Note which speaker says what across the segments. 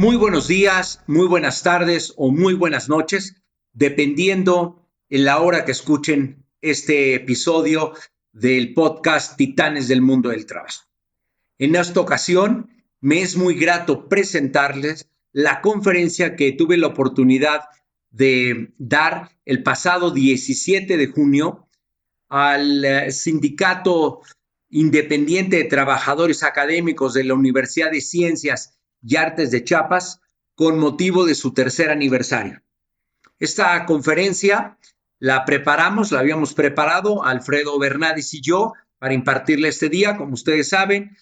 Speaker 1: Muy buenos días, muy buenas tardes o muy buenas noches, dependiendo en la hora que escuchen este episodio del podcast Titanes del Mundo del Trabajo. En esta ocasión, me es muy grato presentarles la conferencia que tuve la oportunidad de dar el pasado 17 de junio al Sindicato Independiente de Trabajadores Académicos de la Universidad de Ciencias y Artes de Chiapas con motivo de su tercer aniversario. Esta conferencia la habíamos preparado Alfredo Bernadis y yo para impartirle este día. Como ustedes saben,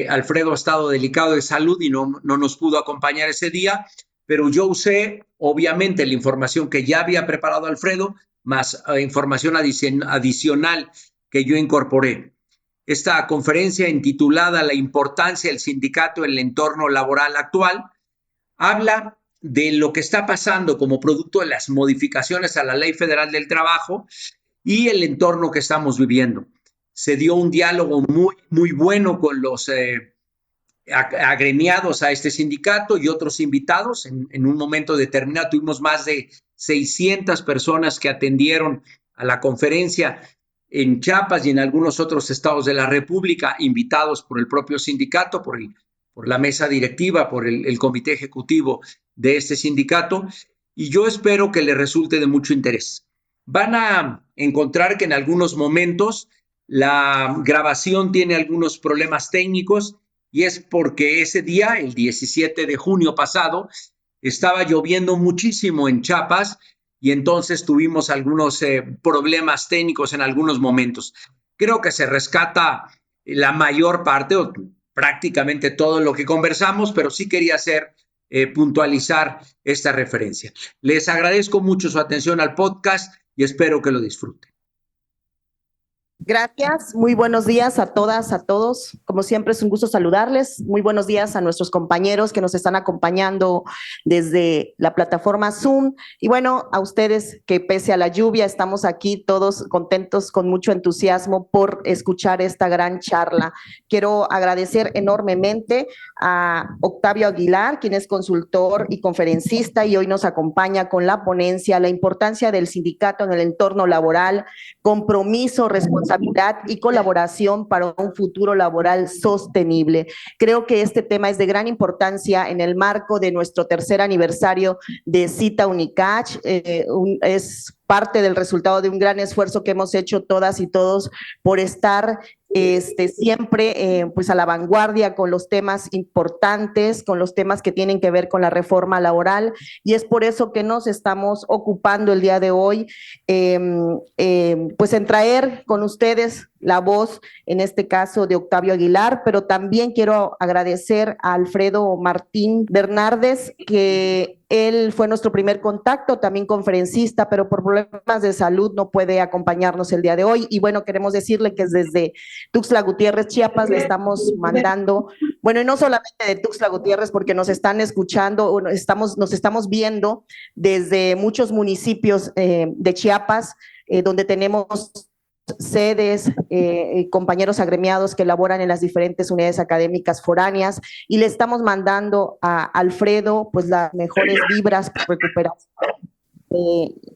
Speaker 1: Alfredo ha estado delicado de salud y no nos pudo acompañar ese día, pero yo usé obviamente la información que ya había preparado Alfredo, más información adicional que yo incorporé. Esta conferencia, intitulada La importancia del sindicato en el entorno laboral actual, habla de lo que está pasando como producto de las modificaciones a la Ley Federal del Trabajo y el entorno que estamos viviendo. Se dio un diálogo muy bueno con los agremiados a este sindicato y otros invitados. En un momento determinado tuvimos más de 600 personas que atendieron a la conferencia en Chiapas y en algunos otros estados de la República, invitados por el propio sindicato, por la mesa directiva, por el comité ejecutivo de este sindicato, y yo espero que les resulte de mucho interés. Van a encontrar que en algunos momentos la grabación tiene algunos problemas técnicos, y es porque ese día, el 17 de junio pasado, estaba lloviendo muchísimo en Chiapas y entonces tuvimos algunos problemas técnicos en algunos momentos. Creo que se rescata la mayor parte o prácticamente todo lo que conversamos, pero sí quería puntualizar esta referencia. Les agradezco mucho su atención al podcast y espero que lo disfruten.
Speaker 2: Gracias, muy buenos días a todas, a todos. Como siempre es un gusto saludarles. Muy buenos días a nuestros compañeros que nos están acompañando desde la plataforma Zoom. Y bueno, a ustedes que pese a la lluvia estamos aquí todos contentos, con mucho entusiasmo por escuchar esta gran charla. Quiero agradecer enormemente a Octavio Aguilar, quien es consultor y conferencista y hoy nos acompaña con la ponencia La importancia del sindicato en el entorno laboral, compromiso, responsabilidad y colaboración para un futuro laboral sostenible. Creo que este tema es de gran importancia en el marco de nuestro tercer aniversario de Cita Unicach. Es parte del resultado de un gran esfuerzo que hemos hecho todas y todos por estar siempre pues a la vanguardia con los temas importantes, con los temas que tienen que ver con la reforma laboral, y es por eso que nos estamos ocupando el día de hoy pues en traer con ustedes la voz, en este caso de Octavio Aguilar, pero también quiero agradecer a Alfredo Martín Bernardes, que él fue nuestro primer contacto, también conferencista, pero por problemas de salud no puede acompañarnos el día de hoy. Y bueno, queremos decirle que desde Tuxtla Gutiérrez, Chiapas, le estamos mandando, bueno, y no solamente de Tuxtla Gutiérrez, porque nos están escuchando, nos estamos viendo desde muchos municipios de Chiapas, donde tenemos sedes, compañeros agremiados que laboran en las diferentes unidades académicas foráneas, y le estamos mandando a Alfredo pues las mejores vibras para recuperar,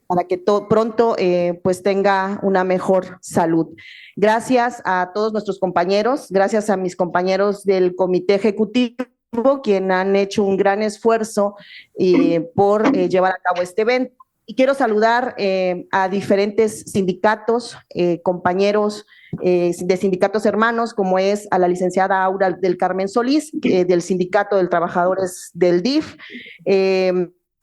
Speaker 2: para que pronto pues tenga una mejor salud. Gracias a todos nuestros compañeros, gracias a mis compañeros del comité ejecutivo, quien han hecho un gran esfuerzo por llevar a cabo este evento. Y quiero saludar a diferentes sindicatos, compañeros de sindicatos hermanos, como es a la licenciada Aura del Carmen Solís, del Sindicato de Trabajadores del DIF,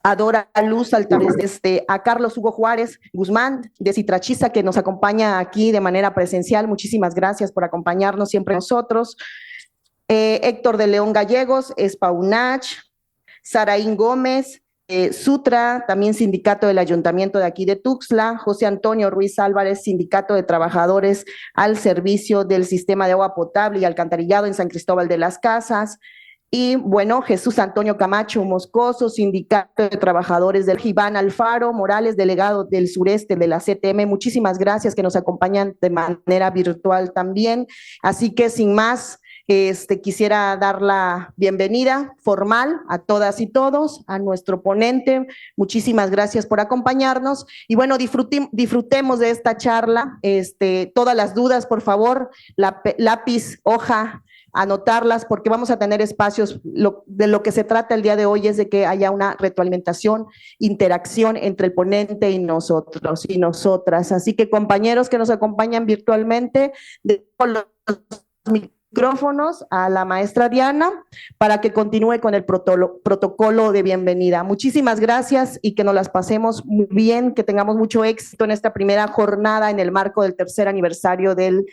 Speaker 2: a Dora Luz Altares, a Carlos Hugo Juárez Guzmán de Citrachiza, que nos acompaña aquí de manera presencial. Muchísimas gracias por acompañarnos siempre nosotros. Héctor de León Gallegos, Espaunach, Saraín Gómez, Sutra, también sindicato del ayuntamiento de aquí de Tuxtla, José Antonio Ruiz Álvarez, sindicato de trabajadores al servicio del sistema de agua potable y alcantarillado en San Cristóbal de las Casas, y bueno, Jesús Antonio Camacho Moscoso, sindicato de trabajadores del Iván Alfaro Morales, delegado del sureste de la CTM. Muchísimas gracias, que nos acompañan de manera virtual también. Así que sin más, Quisiera dar la bienvenida formal a todas y todos, a nuestro ponente. Muchísimas gracias por acompañarnos. Y bueno, disfrutemos de esta charla. Todas las dudas, por favor, lápiz, hoja, anotarlas, porque vamos a tener espacios. De lo que se trata el día de hoy es de que haya una retroalimentación, interacción entre el ponente y nosotros y nosotras. Así que, compañeros que nos acompañan virtualmente, de los micrófonos a la maestra Diana para que continúe con el protocolo de bienvenida. Muchísimas gracias y que nos las pasemos muy bien, que tengamos mucho éxito en esta primera jornada en el marco del tercer aniversario del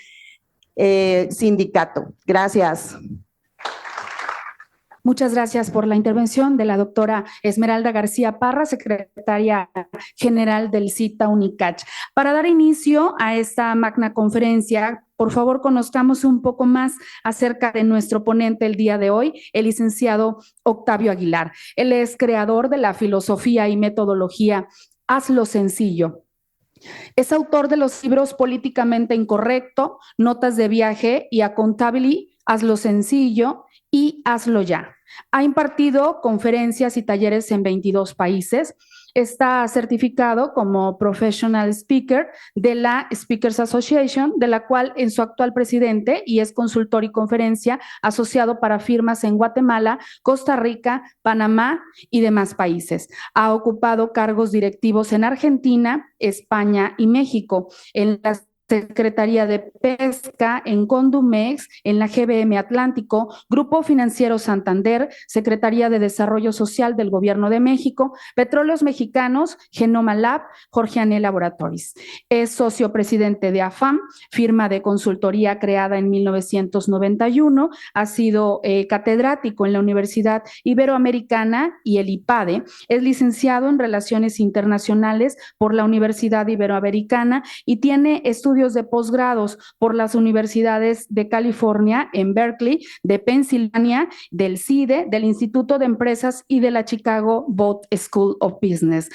Speaker 2: sindicato. Gracias.
Speaker 3: Muchas gracias por la intervención de la doctora Esmeralda García Parra, secretaria general del CITA UNICACH. Para dar inicio a esta magna conferencia, por favor, conozcamos un poco más acerca de nuestro ponente el día de hoy, el licenciado Octavio Aguilar. Él es creador de la filosofía y metodología Hazlo Sencillo. Es autor de los libros Políticamente Incorrecto, Notas de Viaje y Accountability, Hazlo Sencillo y Hazlo Ya. Ha impartido conferencias y talleres en 22 países. Está certificado como Professional Speaker de la Speakers Association, de la cual es su actual presidente y es consultor y conferencia asociado para firmas en Guatemala, Costa Rica, Panamá y demás países. Ha ocupado cargos directivos en Argentina, España y México, en las Secretaría de Pesca, en Condumex, en la GBM Atlántico, Grupo Financiero Santander, Secretaría de Desarrollo Social del Gobierno de México, Petróleos Mexicanos, Genoma Lab, Jorgeane Laboratories. Es socio presidente de AFAM, firma de consultoría creada en 1991, ha sido catedrático en la Universidad Iberoamericana y el IPADE, es licenciado en Relaciones Internacionales por la Universidad Iberoamericana y tiene estudios de posgrados por las universidades de California, en Berkeley, de Pensilvania, del CIDE, del Instituto de Empresas y de la Chicago Boat School of Business.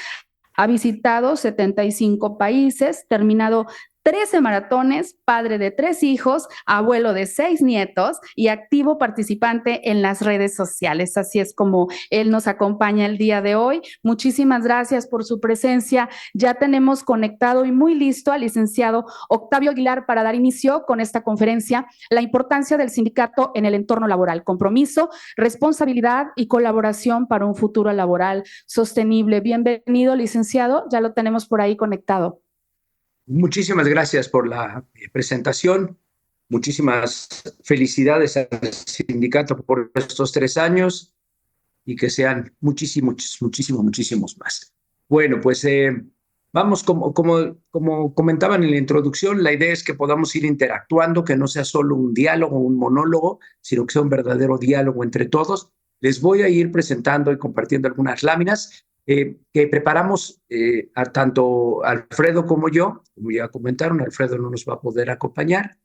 Speaker 3: Ha visitado 75 países, terminado 13 maratones, padre de 3 hijos, abuelo de 6 nietos y activo participante en las redes sociales. Así es como él nos acompaña el día de hoy. Muchísimas gracias por su presencia. Ya tenemos conectado y muy listo al licenciado Octavio Aguilar para dar inicio con esta conferencia, la importancia del sindicato en el entorno laboral, compromiso, responsabilidad y colaboración para un futuro laboral sostenible. Bienvenido, licenciado. Ya lo tenemos por ahí conectado.
Speaker 1: Muchísimas gracias por la presentación. Muchísimas felicidades al sindicato por estos 3 años y que sean muchísimos más. Bueno, pues vamos, como comentaban en la introducción, la idea es que podamos ir interactuando, que no sea solo un diálogo, un monólogo, sino que sea un verdadero diálogo entre todos. Les voy a ir presentando y compartiendo algunas láminas que preparamos tanto Alfredo como yo. Como ya comentaron, Alfredo no nos va a poder acompañar,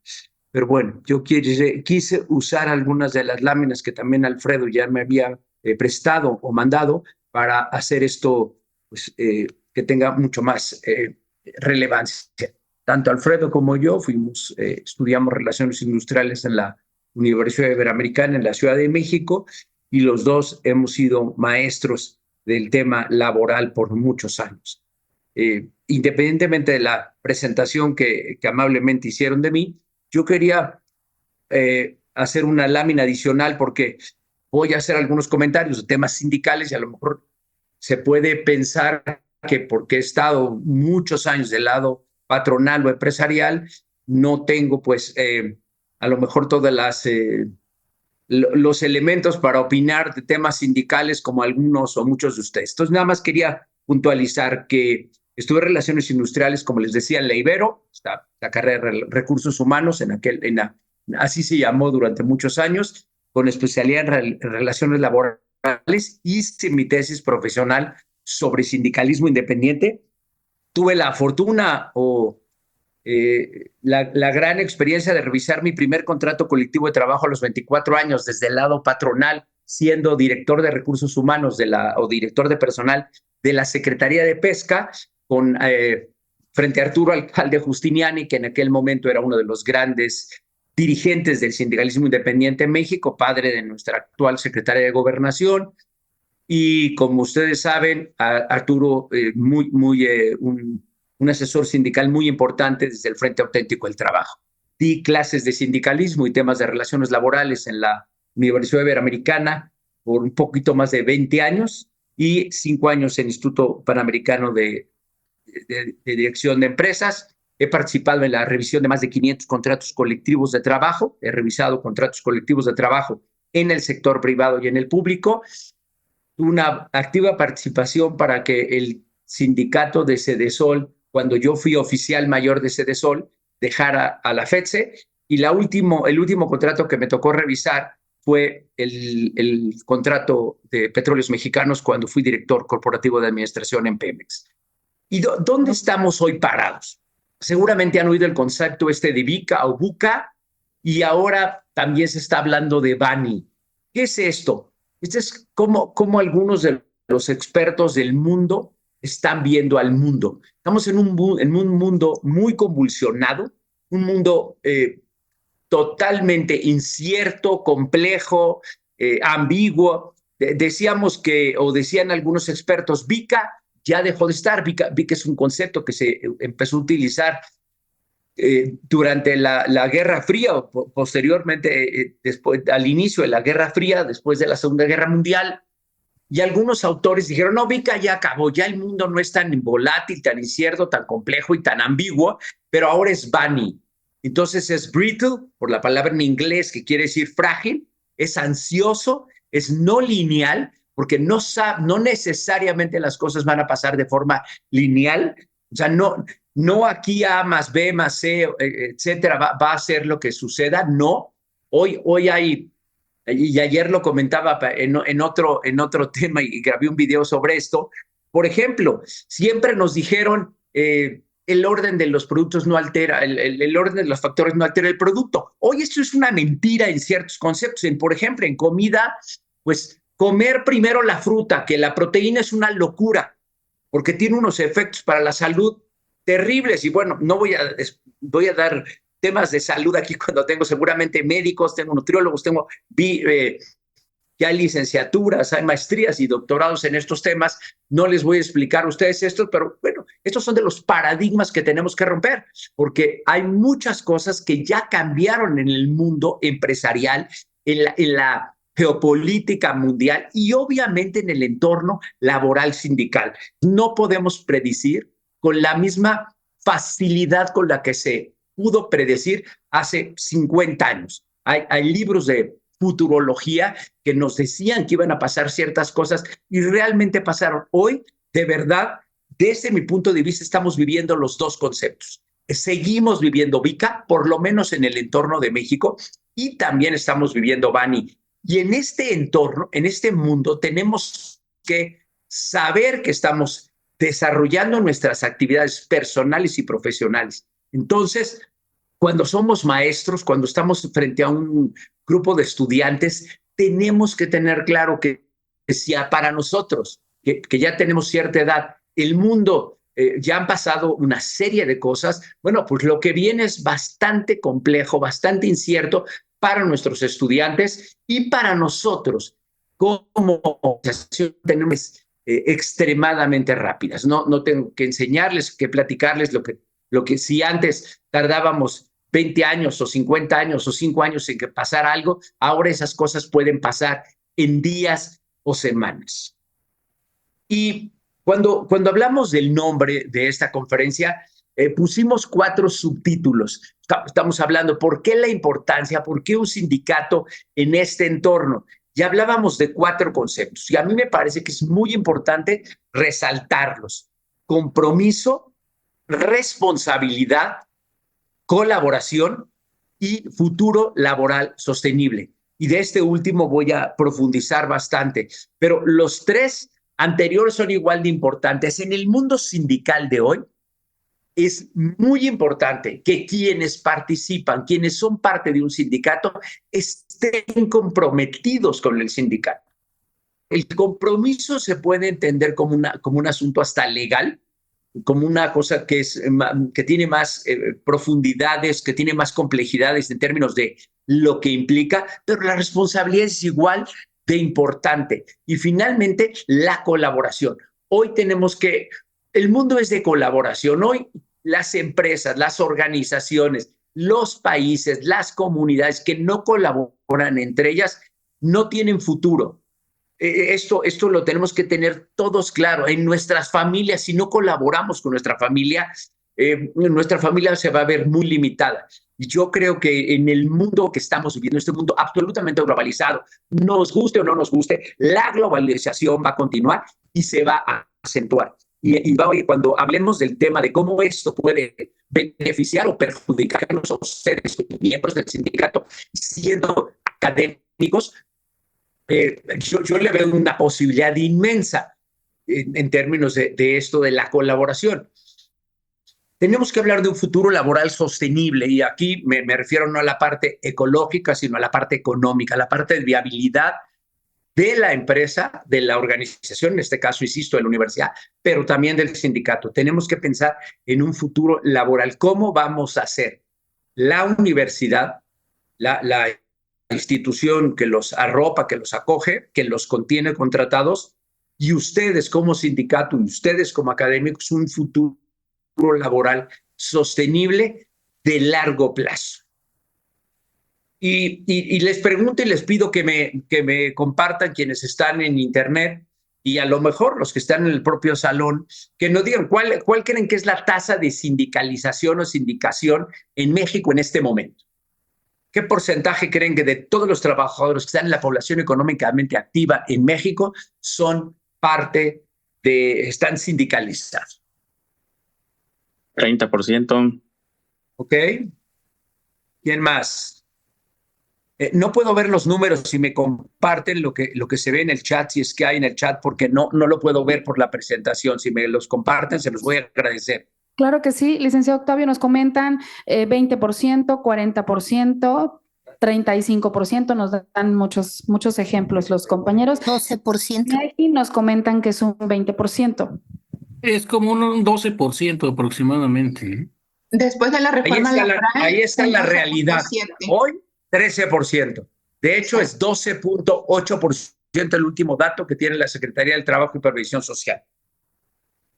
Speaker 1: pero bueno, yo quise usar algunas de las láminas que también Alfredo ya me había prestado o mandado para hacer esto pues, que tenga mucho más relevancia. Tanto Alfredo como yo estudiamos Relaciones Industriales en la Universidad Iberoamericana en la Ciudad de México y los dos hemos sido maestros del tema laboral por muchos años. Independientemente de la presentación que amablemente hicieron de mí, yo quería hacer una lámina adicional porque voy a hacer algunos comentarios de temas sindicales y a lo mejor se puede pensar que porque he estado muchos años del lado patronal o empresarial, no tengo pues a lo mejor todas los elementos para opinar de temas sindicales como algunos o muchos de ustedes. Entonces, nada más quería puntualizar que estuve en Relaciones Industriales, como les decía, en la Ibero, la carrera de Recursos Humanos, así se llamó durante muchos años, con especialidad en Relaciones Laborales. Hice mi tesis profesional sobre sindicalismo independiente. Tuve la fortuna la gran experiencia de revisar mi primer contrato colectivo de trabajo a los 24 años desde el lado patronal, siendo director de recursos humanos o director de personal de la Secretaría de Pesca, frente a Arturo Alcalde Justiniani, que en aquel momento era uno de los grandes dirigentes del sindicalismo independiente en México, padre de nuestra actual secretaria de Gobernación. Y como ustedes saben, Arturo, un asesor sindical muy importante desde el Frente Auténtico del Trabajo. Di clases de sindicalismo y temas de relaciones laborales en la Universidad Iberoamericana por un poquito más de 20 años y 5 años en el Instituto Panamericano de Dirección de Empresas. He participado en la revisión de más de 500 contratos colectivos de trabajo. He revisado contratos colectivos de trabajo en el sector privado y en el público. Una activa participación para que el sindicato de Sedesol, cuando yo fui oficial mayor de Sedesol, dejara a la FETSE. Y el último contrato que me tocó revisar fue el contrato de Petróleos Mexicanos cuando fui director corporativo de administración en Pemex. ¿Y dónde estamos hoy parados? Seguramente han oído el concepto de VICA o VUCA, y ahora también se está hablando de BANI. ¿Qué es esto? Este es como algunos de los expertos del mundo están viendo al mundo. Estamos en un mundo muy convulsionado, un mundo totalmente incierto, complejo, ambiguo. Decíamos o decían algunos expertos, VICA ya dejó de estar. VICA es un concepto que se empezó a utilizar durante la Guerra Fría o posteriormente, al inicio de la Guerra Fría, después de la Segunda Guerra Mundial, y algunos autores dijeron, no, VICA ya acabó, ya el mundo no es tan volátil, tan incierto, tan complejo y tan ambiguo, pero ahora es BANI. Entonces es brittle, por la palabra en inglés que quiere decir frágil, es ansioso, es no lineal, porque no necesariamente las cosas van a pasar de forma lineal. O sea, no aquí A más B más C, etcétera, va a ser lo que suceda. No, hoy hay, y ayer lo comentaba en otro tema y grabé un video sobre esto. Por ejemplo, siempre nos dijeron el orden de los productos no altera, el orden de los factores no altera el producto. Hoy esto es una mentira en ciertos conceptos. Por ejemplo, en comida, pues comer primero la fruta, que la proteína es una locura, porque tiene unos efectos para la salud terribles. Y bueno, no voy a dar temas de salud aquí cuando tengo seguramente médicos, tengo nutriólogos, tengo ya licenciaturas, hay maestrías y doctorados en estos temas. No les voy a explicar a ustedes esto, pero bueno, estos son de los paradigmas que tenemos que romper, porque hay muchas cosas que ya cambiaron en el mundo empresarial, en la geopolítica mundial y obviamente en el entorno laboral sindical. No podemos predecir con la misma facilidad con la que se pudo predecir hace 50 años. Hay libros de futurología que nos decían que iban a pasar ciertas cosas y realmente pasaron. Hoy, de verdad, desde mi punto de vista, estamos viviendo los dos conceptos. Seguimos viviendo VICA, por lo menos en el entorno de México, y también estamos viviendo BANI. Y en este entorno, en este mundo, tenemos que saber que estamos desarrollando nuestras actividades personales y profesionales. Entonces, cuando somos maestros, cuando estamos frente a un grupo de estudiantes, tenemos que tener claro que si para nosotros, que ya tenemos cierta edad, el mundo ya han pasado una serie de cosas, bueno, pues lo que viene es bastante complejo, bastante incierto para nuestros estudiantes y para nosotros como organización tenemos extremadamente rápidas. No tengo que enseñarles, que platicarles lo que si antes tardábamos 20 años o 50 años o 5 años en que pasara algo, ahora esas cosas pueden pasar en días o semanas. Y cuando hablamos del nombre de esta conferencia, pusimos 4 subtítulos. Estamos hablando por qué la importancia, por qué un sindicato en este entorno. Ya hablábamos de 4 conceptos y a mí me parece que es muy importante resaltarlos. Compromiso, responsabilidad, colaboración y futuro laboral sostenible. Y de este último voy a profundizar bastante, pero los 3 anteriores son igual de importantes. En el mundo sindical de hoy es muy importante que quienes participan, quienes son parte de un sindicato, estén comprometidos con el sindicato. El compromiso se puede entender como un asunto hasta legal, como una cosa que tiene más profundidades, que tiene más complejidades en términos de lo que implica, pero la responsabilidad es igual de importante. Y finalmente, la colaboración. Hoy el mundo es de colaboración. Hoy las empresas, las organizaciones, los países, las comunidades que no colaboran entre ellas no tienen futuro. Esto lo tenemos que tener todos claro. En nuestras familias, si no colaboramos con nuestra familia se va a ver muy limitada. Y yo creo que en el mundo que estamos viviendo, este mundo absolutamente globalizado, nos guste o no nos guste, la globalización va a continuar y se va a acentuar. Cuando hablemos del tema de cómo esto puede beneficiar o perjudicar a ustedes, miembros del sindicato, siendo académicos, yo le veo una posibilidad inmensa en términos de esto de la colaboración. Tenemos que hablar de un futuro laboral sostenible y aquí me refiero no a la parte ecológica, sino a la parte económica, la parte de viabilidad de la empresa, de la organización, en este caso, insisto, de la universidad, pero también del sindicato. Tenemos que pensar en un futuro laboral. ¿Cómo vamos a hacer la universidad, la institución que los arropa, que los acoge, que los contiene contratados, y ustedes como sindicato y ustedes como académicos, un futuro laboral sostenible de largo plazo? Y les pregunto y les pido que me compartan quienes están en internet y a lo mejor los que están en el propio salón, que nos digan cuál creen que es la tasa de sindicalización o sindicación en México en este momento. ¿Qué porcentaje creen que de todos los trabajadores que están en la población económicamente activa en México están sindicalizados?
Speaker 4: 30%.
Speaker 1: ¿Ok? ¿Quién más? No puedo ver los números si me comparten lo que se ve en el chat, si es que hay en el chat, porque no lo puedo ver por la presentación. Si me los comparten, se los voy a agradecer.
Speaker 3: Claro que sí, licenciado Octavio, nos comentan 20%, 40%, 35%, nos dan muchos ejemplos los compañeros.
Speaker 5: 12%.
Speaker 3: Y nos comentan que es un 20%.
Speaker 6: Es como un 12% aproximadamente.
Speaker 5: Después de la reforma laboral.
Speaker 1: Ahí está la realidad.
Speaker 5: 12.7.
Speaker 1: Hoy, 13%. De hecho, es 12.8% el último dato que tiene la Secretaría del Trabajo y Previsión Social.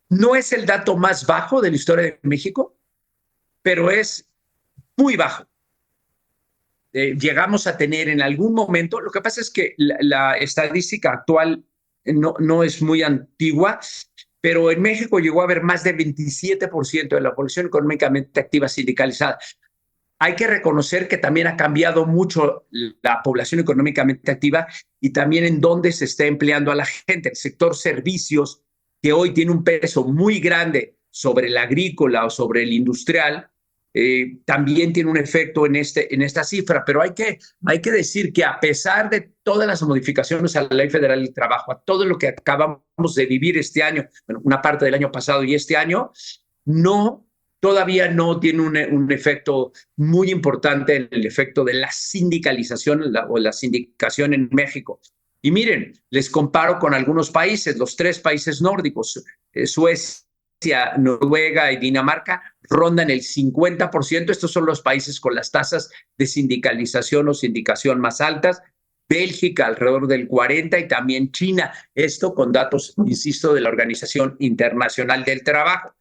Speaker 1: No es el dato más bajo de la historia de México, pero es muy bajo. Llegamos a tener en algún momento, lo que pasa es que la estadística actual no es muy antigua, pero en México llegó a haber más del 27% de la población económicamente activa sindicalizada. Hay que reconocer que también ha cambiado mucho la población económicamente activa y también en dónde se está empleando a la gente. El sector servicios, que hoy tiene un peso muy grande sobre el agrícola o sobre el industrial, también tiene un efecto en esta cifra, pero hay que decir que a pesar de todas las modificaciones a la Ley Federal del Trabajo, a todo lo que acabamos de vivir este año, bueno, una parte del año pasado y este año, todavía no tiene un efecto muy importante en el efecto de la sindicalización o la sindicación en México. Y miren, les comparo con algunos países, los 3 países nórdicos, Suecia, Noruega y Dinamarca, rondan el 50%. Estos son los países con las tasas de sindicalización o sindicación más altas. Bélgica alrededor del 40% y también China. Esto con datos, insisto, de la Organización Internacional del Trabajo.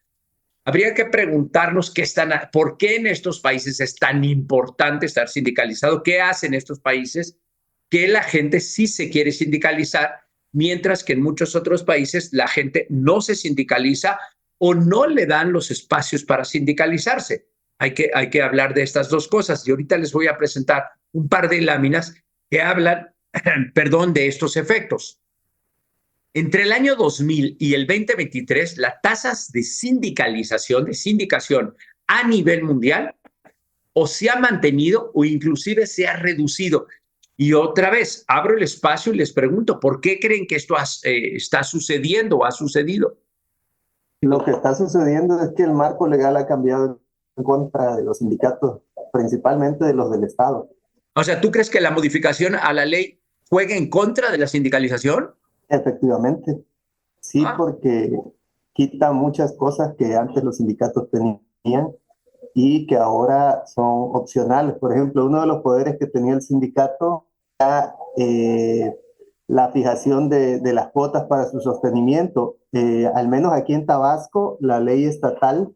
Speaker 1: Habría que preguntarnos por qué en estos países es tan importante estar sindicalizado, qué hacen estos países que la gente sí se quiere sindicalizar, mientras que en muchos otros países la gente no se sindicaliza o no le dan los espacios para sindicalizarse. Hay que hablar de estas dos cosas y ahorita les voy a presentar un par de láminas que hablan, de estos efectos. Entre el año 2000 y el 2023, las tasas de sindicación a nivel mundial o se ha mantenido o inclusive se ha reducido. Y otra vez, abro el espacio y les pregunto, ¿por qué creen que esto está sucediendo o ha sucedido?
Speaker 7: Lo que está sucediendo es que el marco legal ha cambiado en contra de los sindicatos, principalmente de los del Estado.
Speaker 1: O sea, ¿tú crees que la modificación a la ley juega en contra de la sindicalización?
Speaker 7: Efectivamente, sí, porque quita muchas cosas que antes los sindicatos tenían y que ahora son opcionales. Por ejemplo, uno de los poderes que tenía el sindicato era la fijación de las cuotas para su sostenimiento. Al menos aquí en Tabasco, la ley estatal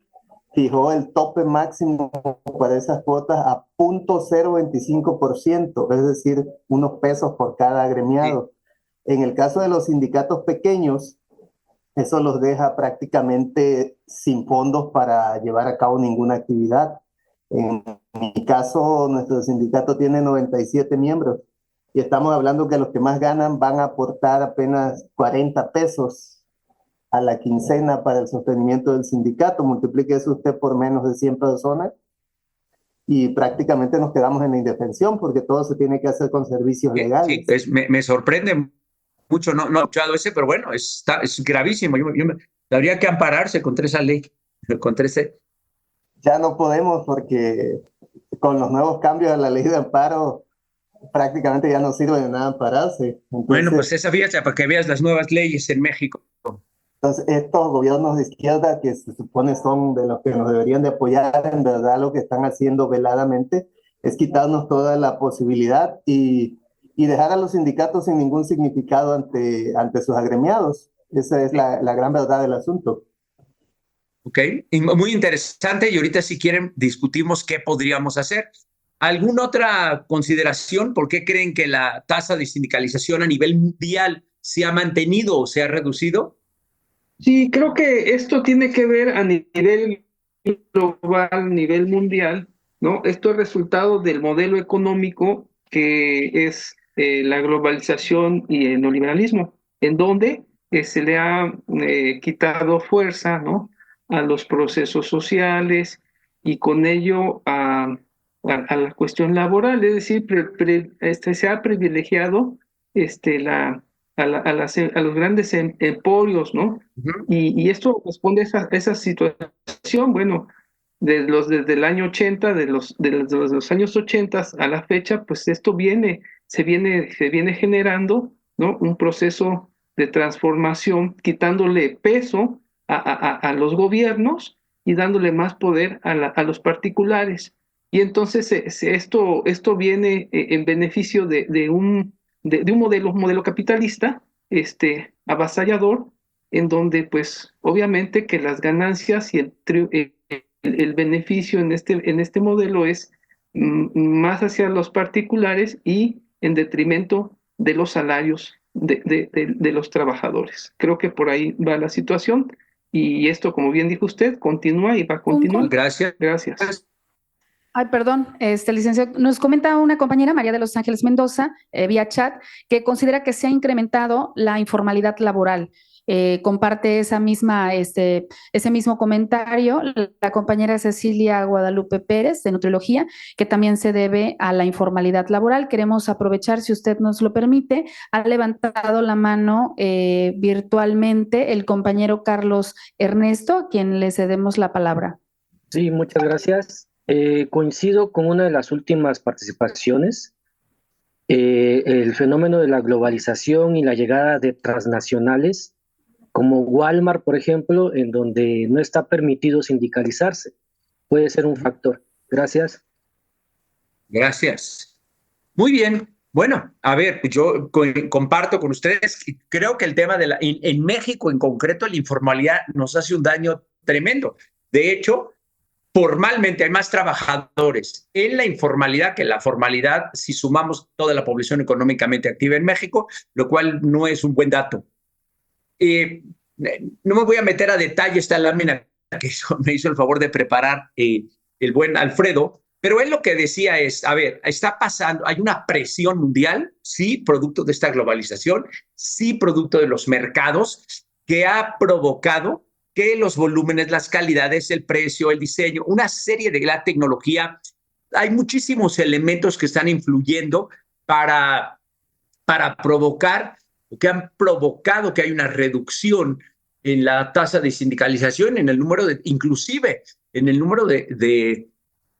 Speaker 7: fijó el tope máximo para esas cuotas a 0.025%, es decir, unos pesos por cada agremiado. Sí. En el caso de los sindicatos pequeños, eso los deja prácticamente sin fondos para llevar a cabo ninguna actividad. En mi caso, nuestro sindicato tiene 97 miembros y estamos hablando que los que más ganan van a aportar apenas 40 pesos a la quincena para el sostenimiento del sindicato. Multiplique eso usted por menos de 100 personas y prácticamente nos quedamos en la indefensión porque todo se tiene que hacer con servicios legales.
Speaker 1: Sí, pues me sorprende mucho, no he escuchado ese, pero bueno, es gravísimo. Habría que ampararse contra esa ley, contra ese.
Speaker 7: Ya no podemos porque con los nuevos cambios a la ley de amparo prácticamente ya no sirve de nada ampararse.
Speaker 1: Entonces, bueno, pues esa fíjate para que veas las nuevas leyes en México.
Speaker 7: Entonces, estos gobiernos de izquierda que se supone son de los que nos deberían de apoyar, en verdad lo que están haciendo veladamente es quitarnos toda la posibilidad y dejar a los sindicatos sin ningún significado ante sus agremiados. Esa es la gran verdad del asunto.
Speaker 1: Ok, y muy interesante, y ahorita si quieren discutimos qué podríamos hacer. ¿Alguna otra consideración? ¿Por qué creen que la tasa de sindicalización a nivel mundial se ha mantenido o se ha reducido?
Speaker 4: Sí, creo que esto tiene que ver a nivel global, a nivel mundial, ¿no? Esto es resultado del modelo económico que es la globalización y el neoliberalismo, en donde se le ha quitado fuerza, ¿no?, a los procesos sociales y con ello a la cuestión laboral, es decir, se ha privilegiado a los grandes emporios, ¿no?
Speaker 1: Uh-huh.
Speaker 4: Y esto responde a esa situación, bueno, desde el año 80, de los años 80 a la fecha, pues esto se viene generando, ¿no?, un proceso de transformación, quitándole peso a los gobiernos y dándole más poder a los particulares. Y entonces esto viene en beneficio de un modelo capitalista avasallador, en donde pues obviamente que las ganancias y el beneficio en este modelo es más hacia los particulares y en detrimento de los salarios de los trabajadores. Creo que por ahí va la situación y esto, como bien dijo usted, continúa y va a continuar.
Speaker 1: Gracias.
Speaker 4: Gracias.
Speaker 3: Ay, perdón, licenciado, nos comenta una compañera, María de los Ángeles Mendoza, vía chat, que considera que se ha incrementado la informalidad laboral. Comparte ese mismo comentario la compañera Cecilia Guadalupe Pérez, de Nutriología, que también se debe a la informalidad laboral. Queremos aprovechar, si usted nos lo permite, ha levantado la mano virtualmente el compañero Carlos Ernesto, a quien le cedemos la palabra.
Speaker 8: Sí, muchas gracias. Coincido con una de las últimas participaciones. El fenómeno de la globalización y la llegada de transnacionales como Walmart, por ejemplo, en donde no está permitido sindicalizarse, puede ser un factor. Gracias.
Speaker 1: Gracias. Muy bien. Bueno, a ver, yo comparto con ustedes, creo que el tema en México en concreto, la informalidad nos hace un daño tremendo. De hecho, formalmente hay más trabajadores en la informalidad que en la formalidad si sumamos toda la población económicamente activa en México, lo cual no es un buen dato. No me voy a meter a detalle esta lámina que me hizo el favor de preparar el buen Alfredo, pero él lo que decía es, a ver, está pasando, hay una presión mundial, sí, producto de esta globalización, sí, producto de los mercados, que ha provocado que los volúmenes, las calidades, el precio, el diseño, una serie de la tecnología, hay muchísimos elementos que están influyendo para provocar, que han provocado que hay una reducción en la tasa de sindicalización, en el número inclusive en el número de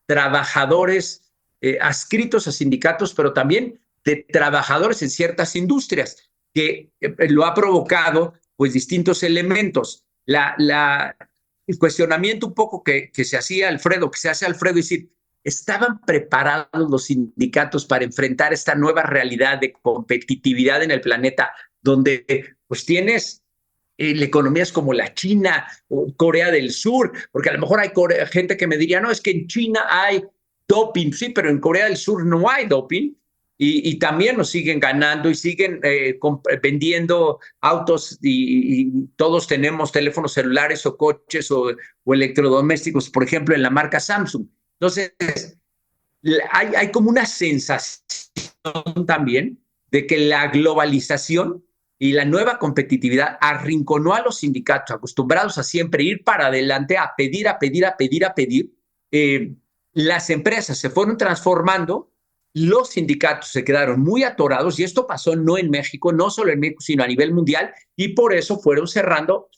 Speaker 1: trabajadores adscritos a sindicatos, pero también de trabajadores en ciertas industrias, que lo ha provocado pues distintos elementos. el cuestionamiento un poco que se hacía Alfredo, que se hace Alfredo, es decir, ¿estaban preparados los sindicatos para enfrentar esta nueva realidad de competitividad en el planeta, donde pues tienes economías como la China o Corea del Sur? Porque a lo mejor hay gente que me diría, no, es que en China hay doping, sí, pero en Corea del Sur no hay doping. Y también nos siguen ganando y siguen vendiendo autos y todos tenemos teléfonos celulares o coches o electrodomésticos, por ejemplo, en la marca Samsung. Entonces, hay como una sensación también de que la globalización y la nueva competitividad arrinconó a los sindicatos acostumbrados a siempre ir para adelante, a pedir, a pedir, a pedir, a pedir. Las empresas se fueron transformando, los sindicatos se quedaron muy atorados, y esto pasó no en México, no solo en México, sino a nivel mundial, y por eso fueron cerrando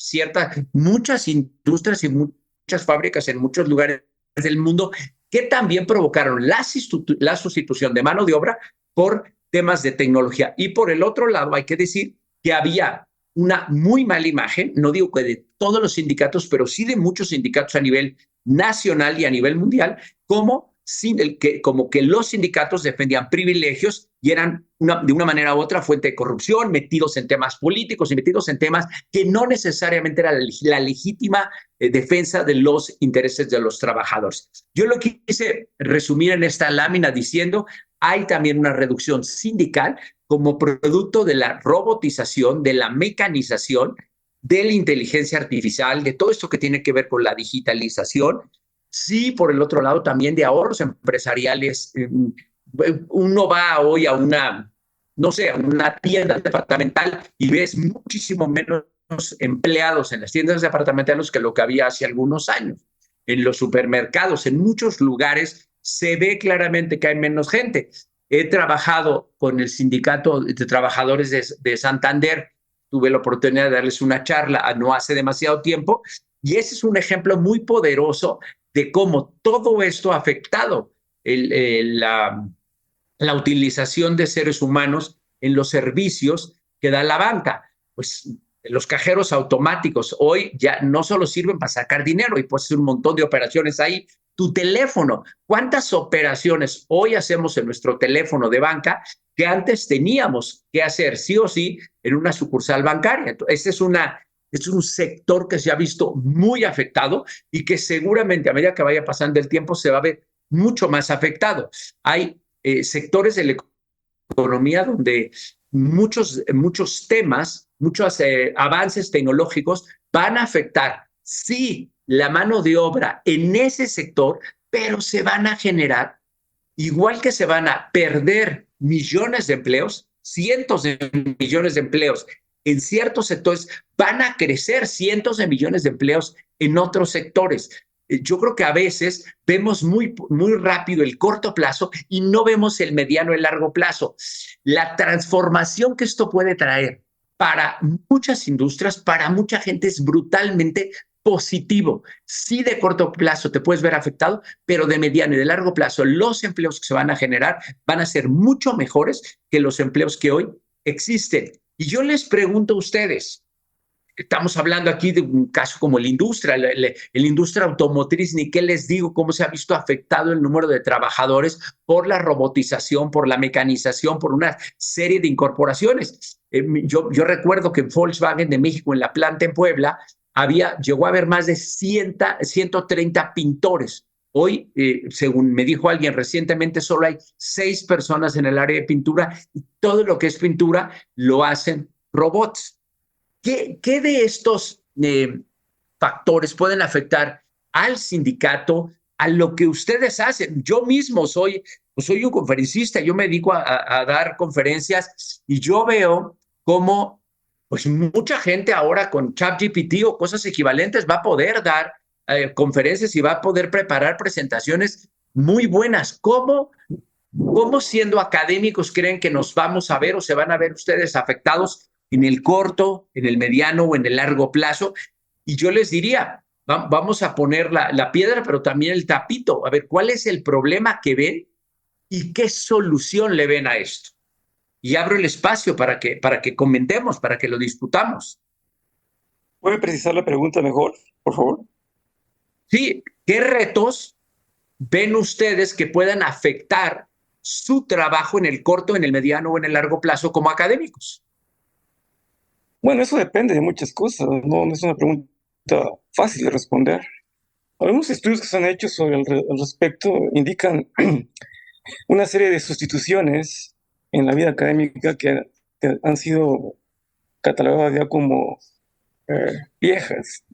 Speaker 1: muchas industrias y muchas fábricas en muchos lugares del mundo, que también provocaron la sustitución de mano de obra por temas de tecnología. Y por el otro lado, hay que decir que había una muy mala imagen, no digo que de todos los sindicatos, pero sí de muchos sindicatos a nivel nacional y a nivel mundial, como que los sindicatos defendían privilegios y eran de una manera u otra fuente de corrupción, metidos en temas políticos y metidos en temas que no necesariamente era la legítima defensa de los intereses de los trabajadores. Yo lo quise resumir en esta lámina diciendo, hay también una reducción sindical como producto de la robotización, de la mecanización, de la inteligencia artificial, de todo esto que tiene que ver con la digitalización. Sí, por el otro lado, también de ahorros empresariales. Uno va hoy a una tienda departamental y ves muchísimo menos empleados en las tiendas departamentales que lo que había hace algunos años. En los supermercados, en muchos lugares, se ve claramente que hay menos gente. He trabajado con el sindicato de trabajadores de Santander, tuve la oportunidad de darles una charla no hace demasiado tiempo, y ese es un ejemplo muy poderoso de cómo todo esto ha afectado la utilización de seres humanos en los servicios que da la banca. Pues los cajeros automáticos hoy ya no solo sirven para sacar dinero, y puedes hacer un montón de operaciones ahí. Tu teléfono, ¿cuántas operaciones hoy hacemos en nuestro teléfono de banca que antes teníamos que hacer sí o sí en una sucursal bancaria? Este es un sector que se ha visto muy afectado y que seguramente a medida que vaya pasando el tiempo se va a ver mucho más afectado. Hay sectores de la economía donde muchos temas, muchos avances tecnológicos van a afectar, sí, la mano de obra en ese sector, pero se van a generar, igual que se van a perder millones de empleos, cientos de millones de empleos en ciertos sectores, van a crecer cientos de millones de empleos en otros sectores. Yo creo que a veces vemos muy rápido el corto plazo y no vemos el mediano y el largo plazo. La transformación que esto puede traer para muchas industrias, para mucha gente, es brutalmente positivo. Sí, de corto plazo te puedes ver afectado, pero de mediano y de largo plazo los empleos que se van a generar van a ser mucho mejores que los empleos que hoy existen. Y yo les pregunto a ustedes, estamos hablando aquí de un caso como la industria automotriz, ni qué les digo, cómo se ha visto afectado el número de trabajadores por la robotización, por la mecanización, por una serie de incorporaciones. Yo recuerdo que en Volkswagen de México, en la planta en Puebla, llegó a haber más de 130 pintores. Hoy, según me dijo alguien recientemente, solo hay 6 personas en el área de pintura, y todo lo que es pintura lo hacen robots. ¿Qué de estos factores pueden afectar al sindicato, a lo que ustedes hacen? Yo mismo soy un conferencista, yo me dedico a dar conferencias, y yo veo cómo pues mucha gente ahora con ChatGPT o cosas equivalentes va a poder dar conferencias y va a poder preparar presentaciones muy buenas. ¿Cómo siendo académicos creen que nos vamos a ver o se van a ver ustedes afectados en el corto, en el mediano o en el largo plazo? Y yo les diría, vamos a poner la piedra, pero también el tapito. A ver, ¿cuál es el problema que ven y qué solución le ven a esto? Y abro el espacio para que comentemos, para que lo discutamos.
Speaker 9: ¿Puede precisar la pregunta mejor, por favor?
Speaker 1: Sí, ¿qué retos ven ustedes que puedan afectar su trabajo en el corto, en el mediano o en el largo plazo como académicos?
Speaker 9: Bueno, eso depende de muchas cosas, no es una pregunta fácil de responder. Algunos estudios que se han hecho sobre al respecto indican una serie de sustituciones en la vida académica que han sido catalogadas ya como viejas,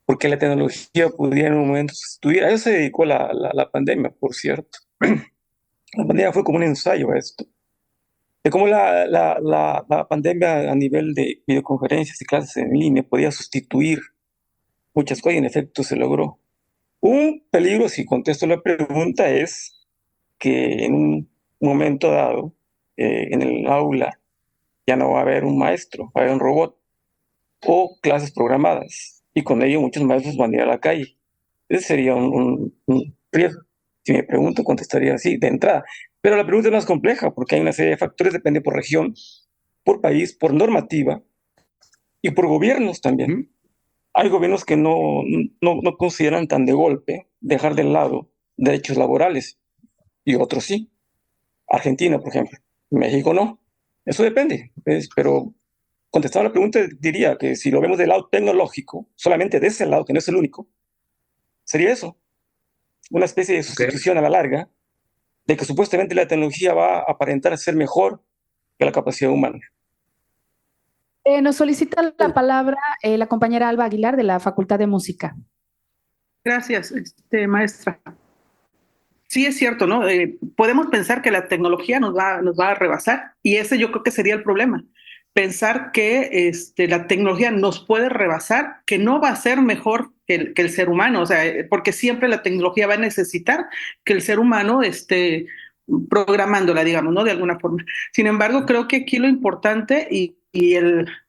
Speaker 9: porque la tecnología pudiera en un momento sustituir. A eso se dedicó la pandemia, por cierto. La pandemia fue como un ensayo a esto, de cómo la pandemia a nivel de videoconferencias y clases en línea podía sustituir muchas cosas y en efecto se logró. Un peligro, si contesto la pregunta, es que en un momento dado, en el aula, ya no va a haber un maestro, va a haber un robot o clases programadas, y con ello muchos maestros van a ir a la calle. Ese sería un riesgo. Si me pregunto, contestaría así, de entrada. Pero la pregunta es más compleja, porque hay una serie de factores, depende por región, por país, por normativa y por gobiernos también. Hay gobiernos que no consideran tan de golpe dejar de lado derechos laborales, y otros sí. Argentina, por ejemplo. México no. Eso depende. Pero contestando la pregunta, diría que si lo vemos del lado tecnológico, solamente de ese lado, que no es el único, sería eso. Una especie de sustitución a la larga, de que supuestamente la tecnología va a aparentar ser mejor que la capacidad humana.
Speaker 3: Nos solicita la palabra la compañera Alba Aguilar de la Facultad de Música.
Speaker 10: Gracias, maestra. Sí, es cierto, ¿no? Podemos pensar que la tecnología nos va a rebasar, y ese yo creo que sería el problema. Pensar que la tecnología nos puede rebasar, que no va a ser mejor que el ser humano, o sea, porque siempre la tecnología va a necesitar que el ser humano esté programándola, digamos, ¿no? De alguna forma. Sin embargo, creo que aquí lo importante y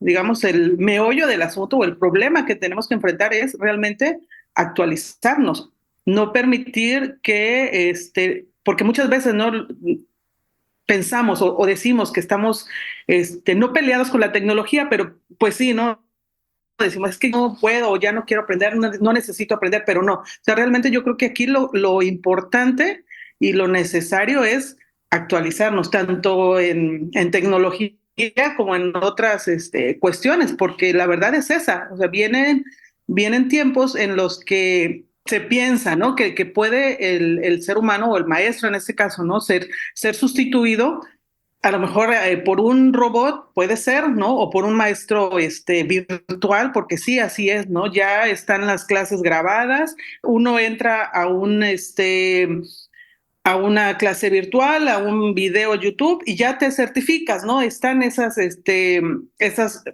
Speaker 10: digamos, el meollo del asunto o el problema que tenemos que enfrentar es realmente actualizarnos, no permitir que, porque muchas veces no pensamos o decimos que estamos no peleados con la tecnología, pero pues sí, ¿no? Decimos, es que no puedo o ya no quiero aprender, no necesito aprender, pero no. O sea, realmente yo creo que aquí lo importante y lo necesario es actualizarnos, tanto en tecnología como en otras cuestiones, porque la verdad es esa. O sea, vienen tiempos en los que se piensa, ¿no? Que puede el ser humano o el maestro en este caso, ¿no? Ser sustituido a lo mejor por un robot puede ser, ¿no? O por un maestro virtual, porque sí, así es, ¿no? Ya están las clases grabadas, uno entra a a una clase virtual, a un video YouTube y ya te certificas, ¿no? Están esas,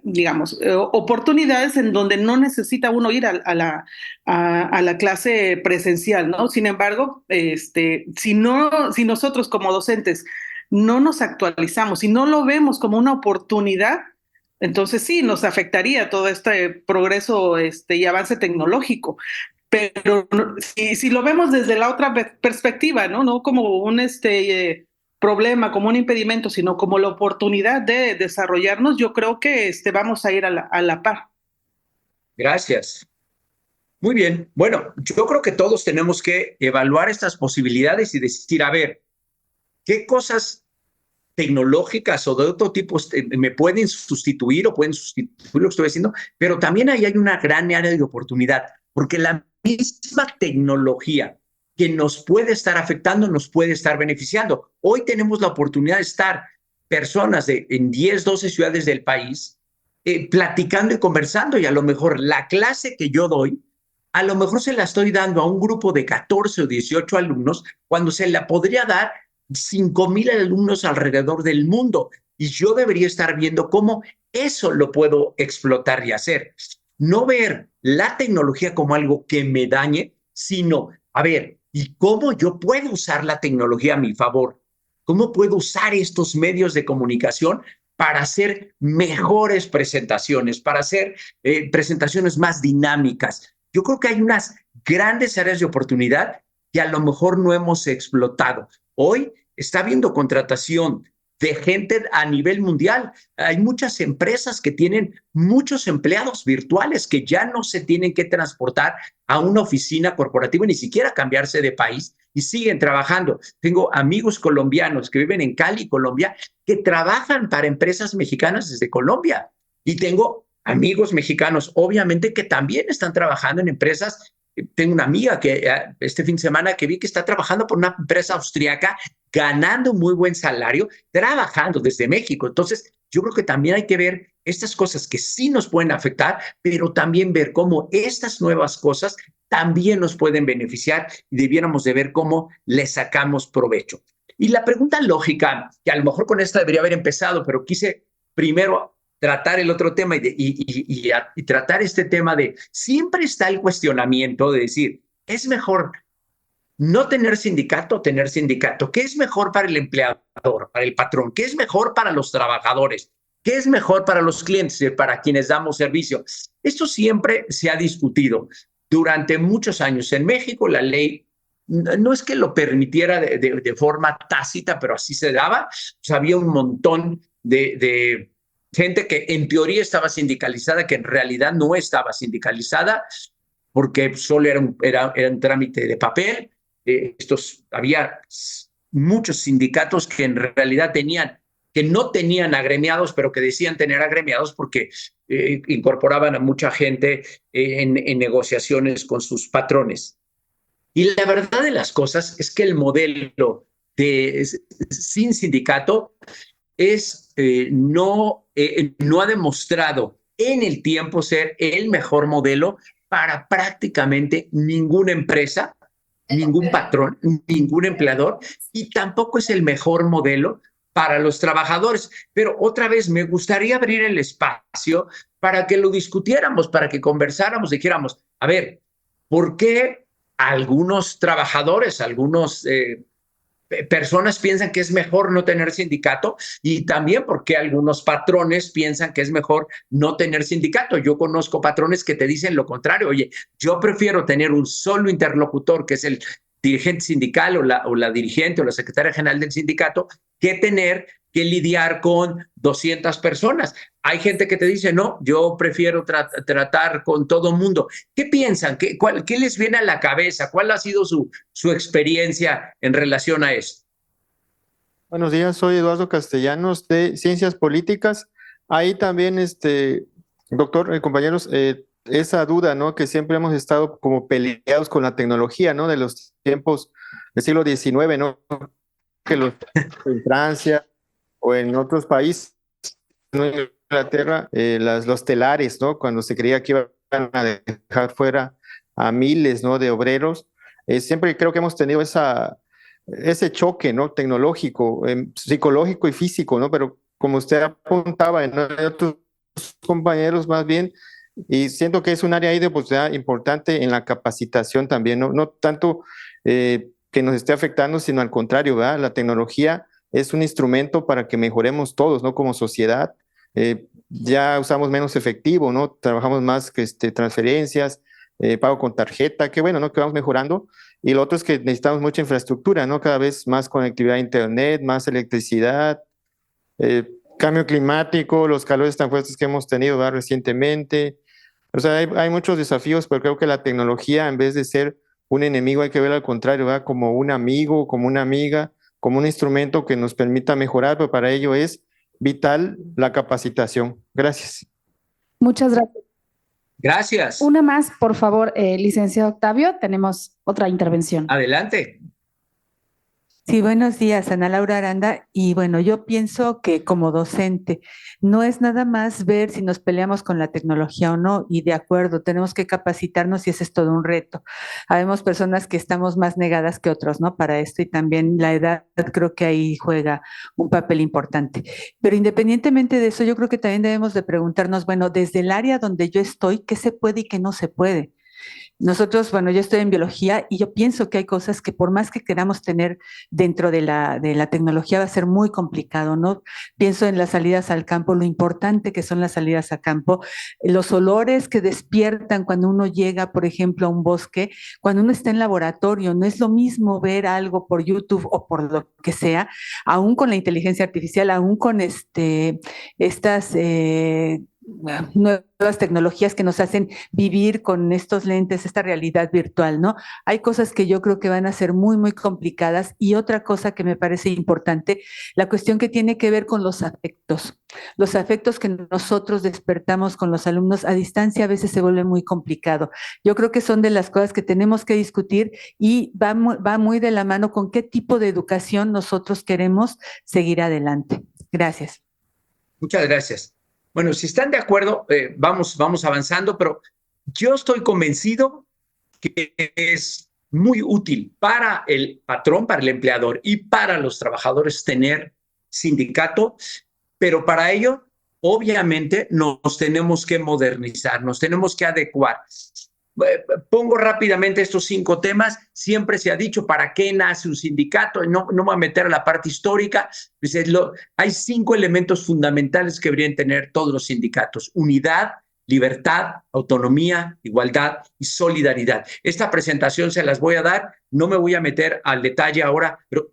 Speaker 10: digamos, oportunidades en donde no necesita uno ir a la clase presencial, ¿no? Sin embargo, si nosotros como docentes no nos actualizamos, si no lo vemos como una oportunidad, entonces sí, nos afectaría todo este progreso y avance tecnológico. Pero si lo vemos desde la otra perspectiva, no como un problema, como un impedimento, sino como la oportunidad de desarrollarnos, yo creo que vamos a ir a la par.
Speaker 1: Gracias. Muy bien. Bueno, yo creo que todos tenemos que evaluar estas posibilidades y decir, a ver, ¿qué cosas tecnológicas o de otro tipo me pueden sustituir o pueden sustituir lo que estoy haciendo? Pero también ahí hay una gran área de oportunidad, porque la misma tecnología que nos puede estar afectando, nos puede estar beneficiando. Hoy tenemos la oportunidad de estar personas en 10, 12 ciudades del país platicando y conversando, y a lo mejor la clase que yo doy, a lo mejor se la estoy dando a un grupo de 14 o 18 alumnos, cuando se la podría dar 5,000 alumnos alrededor del mundo. Y yo debería estar viendo cómo eso lo puedo explotar y hacer. No ver la tecnología como algo que me dañe, sino, a ver, ¿y cómo yo puedo usar la tecnología a mi favor? ¿Cómo puedo usar estos medios de comunicación para hacer mejores presentaciones, para hacer presentaciones más dinámicas? Yo creo que hay unas grandes áreas de oportunidad que a lo mejor no hemos explotado. Hoy está habiendo contratación de gente a nivel mundial. Hay muchas empresas que tienen muchos empleados virtuales que ya no se tienen que transportar a una oficina corporativa, ni siquiera cambiarse de país, y siguen trabajando. Tengo amigos colombianos que viven en Cali, Colombia, que trabajan para empresas mexicanas desde Colombia. Y tengo amigos mexicanos, obviamente, que también están trabajando en empresas. Tengo una amiga que este fin de semana que vi que está trabajando por una empresa austriaca, ganando un muy buen salario, trabajando desde México. Entonces, yo creo que también hay que ver estas cosas que sí nos pueden afectar, pero también ver cómo estas nuevas cosas también nos pueden beneficiar y debiéramos de ver cómo le sacamos provecho. Y la pregunta lógica, que a lo mejor con esta debería haber empezado, pero quise primero tratar el otro tema y tratar este tema de siempre está el cuestionamiento de decir, ¿es mejor no tener sindicato o tener sindicato? ¿Qué es mejor para el empleador, para el patrón? ¿Qué es mejor para los trabajadores? ¿Qué es mejor para los clientes, para quienes damos servicio? Esto siempre se ha discutido durante muchos años. En México la ley no es que lo permitiera de forma tácita, pero así se daba. Pues había un montón de gente que en teoría estaba sindicalizada, que en realidad no estaba sindicalizada, porque solo era un trámite de papel. Había muchos sindicatos que en realidad que no tenían agremiados, pero que decían tener agremiados porque incorporaban a mucha gente en negociaciones con sus patrones. Y la verdad de las cosas es que el modelo sin sindicato no ha demostrado en el tiempo ser el mejor modelo para prácticamente ninguna empresa, ningún patrón, ningún empleador, y tampoco es el mejor modelo para los trabajadores. Pero otra vez me gustaría abrir el espacio para que lo discutiéramos, para que conversáramos, dijéramos, a ver, ¿por qué algunos trabajadores, personas piensan que es mejor no tener sindicato? Y también porque algunos patrones piensan que es mejor no tener sindicato. Yo conozco patrones que te dicen lo contrario. Oye, yo prefiero tener un solo interlocutor, que es el dirigente sindical o la dirigente o la secretaria general del sindicato, que tener que lidiar con 200 personas. Hay gente que te dice, no, yo prefiero tratar con todo el mundo. ¿Qué piensan? ¿Qué les viene a la cabeza? ¿Cuál ha sido su experiencia en relación a esto?
Speaker 11: Buenos días, soy Eduardo Castellanos de Ciencias Políticas. Ahí también, doctor, compañeros, esa duda, ¿no? Que siempre hemos estado como peleados con la tecnología, ¿no? De los tiempos del siglo XIX, ¿no? Que en Francia o en otros países, ¿no? En Inglaterra, los telares, ¿no? Cuando se creía que iban a dejar fuera a miles, ¿no? De obreros. Siempre creo que hemos tenido ese choque, ¿no? Tecnológico, psicológico y físico, ¿no? Pero como usted apuntaba, en otros compañeros más bien, y siento que es un área ahí de oportunidad importante en la capacitación también, no tanto que nos esté afectando, sino al contrario, ¿verdad? La tecnología es un instrumento para que mejoremos todos, ¿no? Como sociedad, ya usamos menos efectivo, ¿no? Trabajamos más que transferencias, pago con tarjeta, que bueno, ¿no? Que vamos mejorando. Y lo otro es que necesitamos mucha infraestructura, ¿no? Cada vez más conectividad a internet, más electricidad, cambio climático, los calores tan fuertes que hemos tenido, ¿verdad? Recientemente. O sea, hay muchos desafíos, pero creo que la tecnología, en vez de ser un enemigo, hay que verla al contrario, ¿verdad? Como un amigo, como una amiga, como un instrumento que nos permita mejorar, pero para ello es vital la capacitación. Gracias.
Speaker 3: Muchas gracias.
Speaker 1: Gracias.
Speaker 3: Una más, por favor, licenciado Octavio, tenemos otra intervención.
Speaker 1: Adelante.
Speaker 12: Sí, buenos días, Ana Laura Aranda. Y bueno, yo pienso que como docente no es nada más ver si nos peleamos con la tecnología o no, y de acuerdo, tenemos que capacitarnos y ese es todo un reto. Habemos personas que estamos más negadas que otros, ¿no? Para esto, y también la edad creo que ahí juega un papel importante. Pero independientemente de eso, yo creo que también debemos de preguntarnos, bueno, desde el área donde yo estoy, ¿qué se puede y qué no se puede? Nosotros, bueno, yo estoy en biología y yo pienso que hay cosas que por más que queramos tener dentro de la tecnología va a ser muy complicado, ¿no? Pienso en las salidas al campo, lo importante que son las salidas a campo, los olores que despiertan cuando uno llega, por ejemplo, a un bosque, cuando uno está en laboratorio, no es lo mismo ver algo por YouTube o por lo que sea, aún con la inteligencia artificial, aún con estas nuevas tecnologías que nos hacen vivir con estos lentes, esta realidad virtual, ¿no? Hay cosas que yo creo que van a ser muy, muy complicadas y otra cosa que me parece importante, la cuestión que tiene que ver con los afectos que nosotros despertamos con los alumnos a distancia a veces se vuelve muy complicado. Yo creo que son de las cosas que tenemos que discutir y va muy de la mano con qué tipo de educación nosotros queremos seguir adelante. Gracias.
Speaker 1: Muchas gracias. Bueno, si están de acuerdo, vamos avanzando, pero yo estoy convencido que es muy útil para el patrón, para el empleador y para los trabajadores tener sindicato, pero para ello, obviamente, nos tenemos que modernizar, nos tenemos que adecuar. Pongo rápidamente estos 5 temas. Siempre se ha dicho para qué nace un sindicato. No me voy a meter a la parte histórica. Hay 5 elementos fundamentales que deberían tener todos los sindicatos: unidad, libertad, autonomía, igualdad y solidaridad. Esta presentación se las voy a dar. No me voy a meter al detalle ahora, pero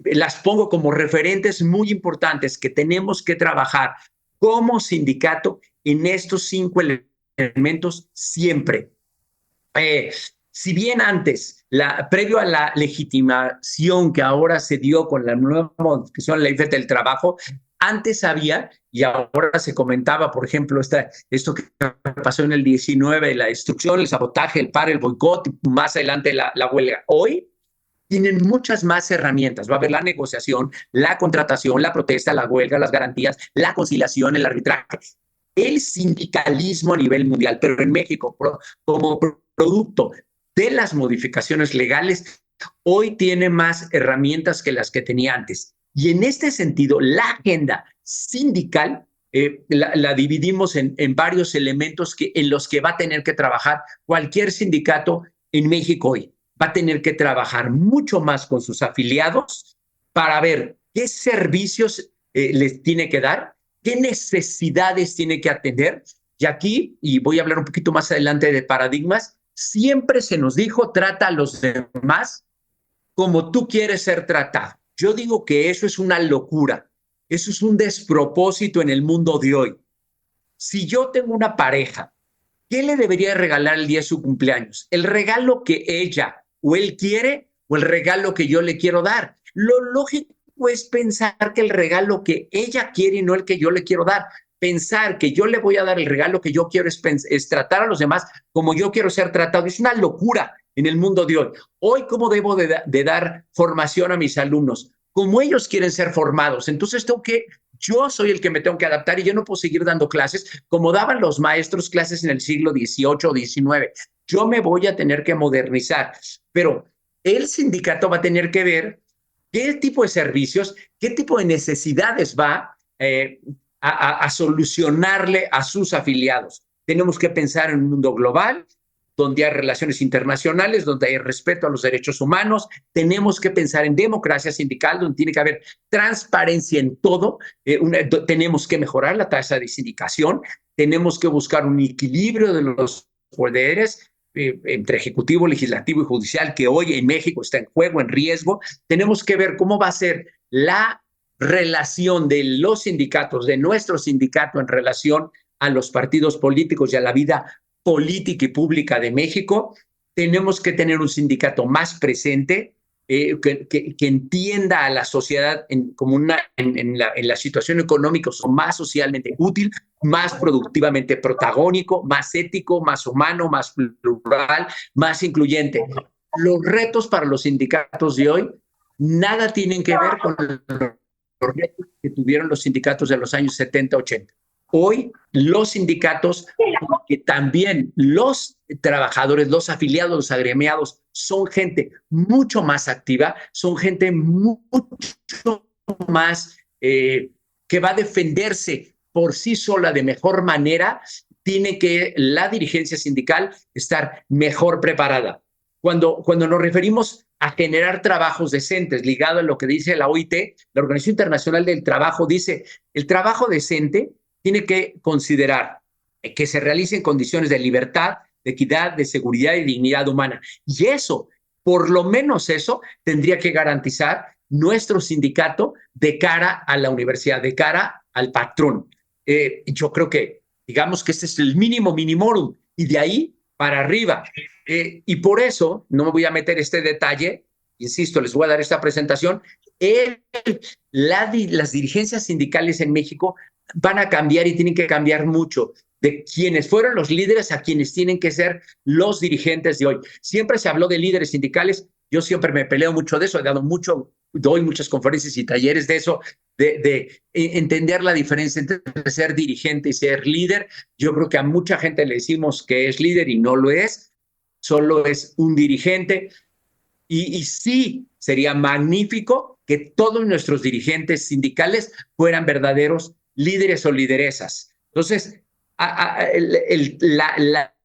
Speaker 1: las pongo como referentes muy importantes que tenemos que trabajar como sindicato en estos 5 elementos siempre. Si bien antes, previo a la legitimación que ahora se dio con la nueva modificación de la ley del trabajo, antes había, y ahora se comentaba, por ejemplo, esto que pasó en el 19, la destrucción, el sabotaje, el paro, el boicot, y más adelante la huelga. Hoy tienen muchas más herramientas. Va a haber la negociación, la contratación, la protesta, la huelga, las garantías, la conciliación, el arbitraje. El sindicalismo a nivel mundial, pero en México, como producto de las modificaciones legales, hoy tiene más herramientas que las que tenía antes. Y en este sentido, la agenda sindical la dividimos en varios elementos en los que va a tener que trabajar cualquier sindicato en México hoy. Va a tener que trabajar mucho más con sus afiliados para ver qué servicios les tiene que dar, qué necesidades tiene que atender. Y aquí, y voy a hablar un poquito más adelante de paradigmas, siempre se nos dijo: trata a los demás como tú quieres ser tratado. Yo digo que eso es una locura, eso es un despropósito en el mundo de hoy. Si yo tengo una pareja, ¿qué le debería regalar el día de su cumpleaños? ¿El regalo que ella o él quiere o el regalo que yo le quiero dar? Lo lógico es pensar que el regalo que ella quiere y no el que yo le quiero dar. Pensar que yo le voy a dar el regalo que yo quiero es tratar a los demás como yo quiero ser tratado. Es una locura en el mundo de hoy. Hoy, ¿cómo debo de dar formación a mis alumnos? Como ellos quieren ser formados. Entonces, yo soy el que me tengo que adaptar y yo no puedo seguir dando clases como daban los maestros clases en el siglo XVIII o XIX. Yo me voy a tener que modernizar, pero el sindicato va a tener que ver qué tipo de servicios, qué tipo de necesidades va a solucionarle a sus afiliados. Tenemos que pensar en un mundo global, donde hay relaciones internacionales, donde hay respeto a los derechos humanos. Tenemos que pensar en democracia sindical, donde tiene que haber transparencia en todo. Tenemos que mejorar la tasa de sindicación. Tenemos que buscar un equilibrio de los poderes entre ejecutivo, legislativo y judicial, que hoy en México está en juego, en riesgo. Tenemos que ver cómo va a ser la relación de los sindicatos, de nuestro sindicato en relación a los partidos políticos y a la vida política y pública de México. Tenemos que tener un sindicato más presente, que entienda a la sociedad como en la situación económica, más socialmente útil, más productivamente protagónico, más ético, más humano, más plural, más incluyente. Los retos para los sindicatos de hoy nada tienen que ver con los retos que tuvieron los sindicatos de los años 70, 80. Hoy los sindicatos, que también los trabajadores, los afiliados, los agremiados, son gente mucho más activa, son gente mucho más que va a defenderse por sí sola de mejor manera. tiene que la dirigencia sindical estar mejor preparada. Cuando nos referimos a generar trabajos decentes, ligado a lo que dice la OIT, la Organización Internacional del Trabajo, dice, el trabajo decente tiene que considerar que se realice en condiciones de libertad, de equidad, de seguridad y dignidad humana. Y eso, por lo menos eso, tendría que garantizar nuestro sindicato de cara a la universidad, de cara al patrón. Yo creo que, digamos que este es el mínimo minimorum, y de ahí para arriba. Y por eso, no me voy a meter este detalle, insisto, les voy a dar esta presentación, las dirigencias sindicales en México van a cambiar y tienen que cambiar mucho, de quienes fueron los líderes a quienes tienen que ser los dirigentes de hoy. Siempre se habló de líderes sindicales, yo siempre me peleo mucho de eso, doy muchas conferencias y talleres de eso, de entender la diferencia entre ser dirigente y ser líder. Yo creo que a mucha gente le decimos que es líder y no lo es, solo es un dirigente. Y sí, sería magnífico que todos nuestros dirigentes sindicales fueran verdaderos líderes o lideresas. Entonces, la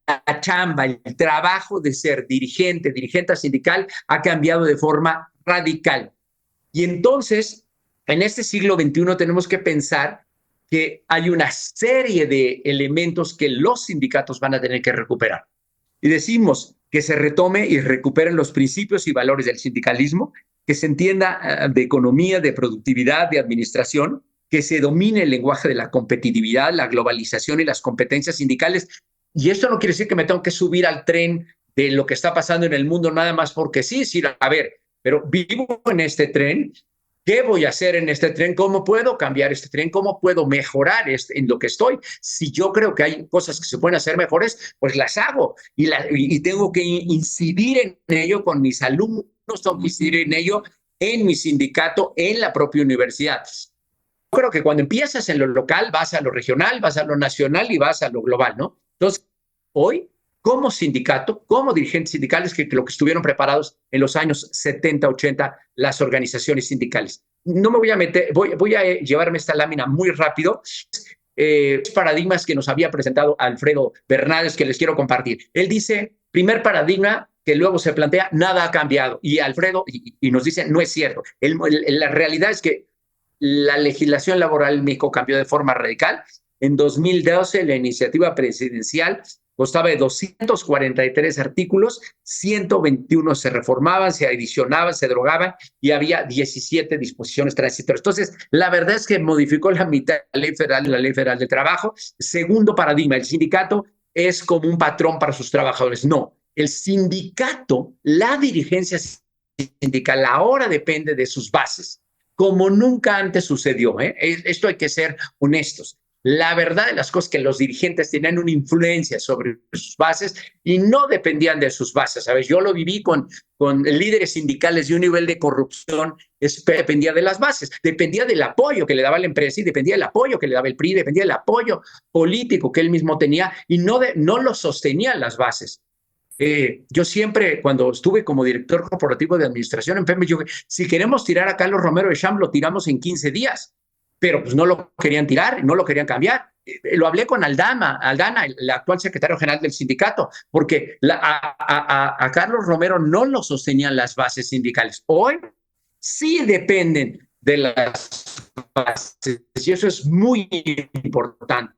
Speaker 1: chamba, el trabajo de ser dirigente sindical ha cambiado de forma radical. Y entonces, en este siglo XXI tenemos que pensar que hay una serie de elementos que los sindicatos van a tener que recuperar. Y decimos que se retome y recuperen los principios y valores del sindicalismo, que se entienda de economía, de productividad, de administración, que se domine el lenguaje de la competitividad, la globalización y las competencias sindicales. Y esto no quiere decir que me tengo que subir al tren de lo que está pasando en el mundo nada más porque sí, a ver, pero vivo en este tren. ¿Qué voy a hacer en este tren? ¿Cómo puedo cambiar este tren? ¿Cómo puedo mejorar en lo que estoy? Si yo creo que hay cosas que se pueden hacer mejores, pues las hago y tengo que incidir en ello con mis alumnos, tengo que incidir en ello en mi sindicato, en la propia universidad. Yo creo que cuando empiezas en lo local, vas a lo regional, vas a lo nacional y vas a lo global, ¿no? Entonces, hoy, como sindicato, como dirigentes sindicales, que lo que estuvieron preparados en los años 70, 80, las organizaciones sindicales. No me voy a meter, voy a llevarme esta lámina muy rápido. Paradigmas que nos había presentado Alfredo Bernales, que les quiero compartir. Él dice, primer paradigma que luego se plantea, nada ha cambiado. Y Alfredo y nos dice, no es cierto. La realidad es que la legislación laboral en México cambió de forma radical. En 2012, la iniciativa presidencial constaba de 243 artículos, 121 se reformaban, se adicionaban, se derogaban y había 17 disposiciones transitorias. Entonces, la verdad es que modificó la mitad de la Ley Federal del Trabajo. Segundo paradigma, el sindicato es como un patrón para sus trabajadores. No, el sindicato, la dirigencia sindical ahora depende de sus bases, como nunca antes sucedió. Esto hay que ser honestos. La verdad de las cosas es que los dirigentes tenían una influencia sobre sus bases y no dependían de sus bases. ¿Sabes? Yo lo viví con líderes sindicales de un nivel de corrupción, dependía de las bases, dependía del apoyo que le daba la empresa y dependía del apoyo que le daba el PRI, dependía del apoyo político que él mismo tenía y no lo sostenían las bases. Yo siempre, cuando estuve como director corporativo de administración en Pemex, yo si queremos tirar a Carlos Romero de Champs, lo tiramos en 15 días. Pero pues no lo querían tirar, no lo querían cambiar. Lo hablé con Aldana, el actual secretario general del sindicato, porque a Carlos Romero no lo sostenían las bases sindicales. Hoy sí dependen de las bases y eso es muy importante.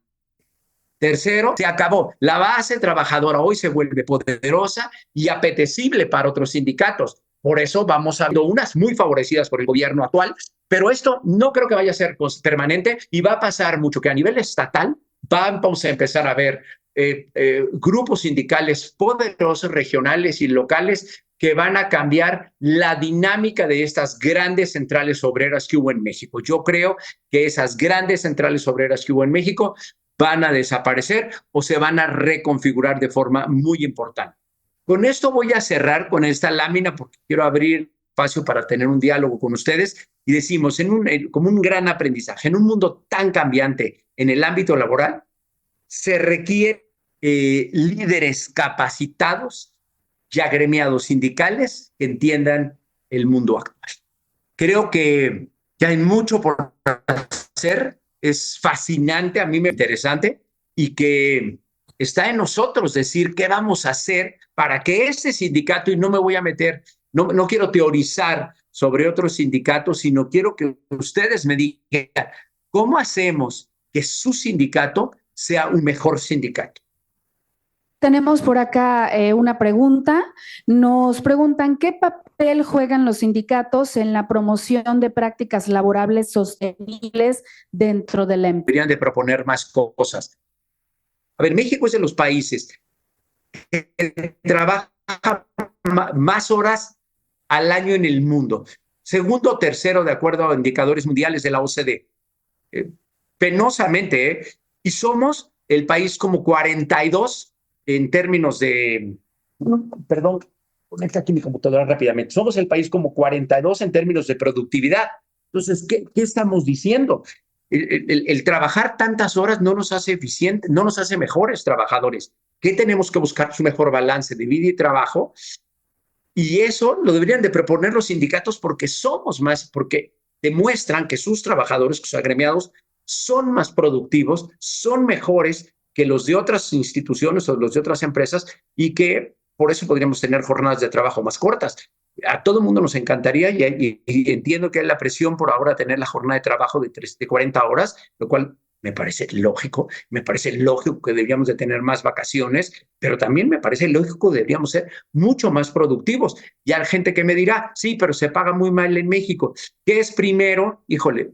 Speaker 1: Tercero, se acabó. La base trabajadora hoy se vuelve poderosa y apetecible para otros sindicatos. Por eso vamos a ver unas muy favorecidas por el gobierno actual, pero esto no creo que vaya a ser permanente y va a pasar mucho, que a nivel estatal vamos a empezar a ver grupos sindicales poderosos, regionales y locales que van a cambiar la dinámica de estas grandes centrales obreras que hubo en México. Yo creo que esas grandes centrales obreras que hubo en México van a desaparecer o se van a reconfigurar de forma muy importante. Con esto voy a cerrar con esta lámina porque quiero abrir espacio para tener un diálogo con ustedes y decimos, como un gran aprendizaje, en un mundo tan cambiante en el ámbito laboral, se requieren líderes capacitados y agremiados sindicales que entiendan el mundo actual. Creo que hay mucho por hacer, es fascinante, a mí me interesante y que está en nosotros decir qué vamos a hacer para que este sindicato, y no me voy a meter, no quiero teorizar sobre otros sindicatos, sino quiero que ustedes me digan cómo hacemos que su sindicato sea un mejor sindicato.
Speaker 3: Tenemos por acá una pregunta. Nos preguntan qué papel juegan los sindicatos en la promoción de prácticas laborables sostenibles dentro de la empresa.
Speaker 1: Deberían de proponer más cosas. A ver, México es de los países que trabaja más horas al año en el mundo. Segundo o tercero, de acuerdo a indicadores mundiales de la OCDE. Penosamente, y somos el país como 42 en términos de... Perdón, conecta aquí mi computadora rápidamente. Somos el país como 42 en términos de productividad. Entonces, ¿qué estamos diciendo? El trabajar tantas horas no nos hace eficientes, no nos hace mejores trabajadores. ¿Qué tenemos que buscar? Su mejor balance de vida y trabajo. Y eso lo deberían de proponer los sindicatos porque somos más, porque demuestran que sus trabajadores, sus agremiados, son más productivos, son mejores que los de otras instituciones o los de otras empresas y que por eso podríamos tener jornadas de trabajo más cortas. A todo el mundo nos encantaría y entiendo que hay la presión por ahora tener la jornada de trabajo de 40 horas, lo cual me parece lógico que deberíamos de tener más vacaciones, pero también me parece lógico que deberíamos ser mucho más productivos. Y hay gente que me dirá, sí, pero se paga muy mal en México. ¿Qué es primero? Híjole,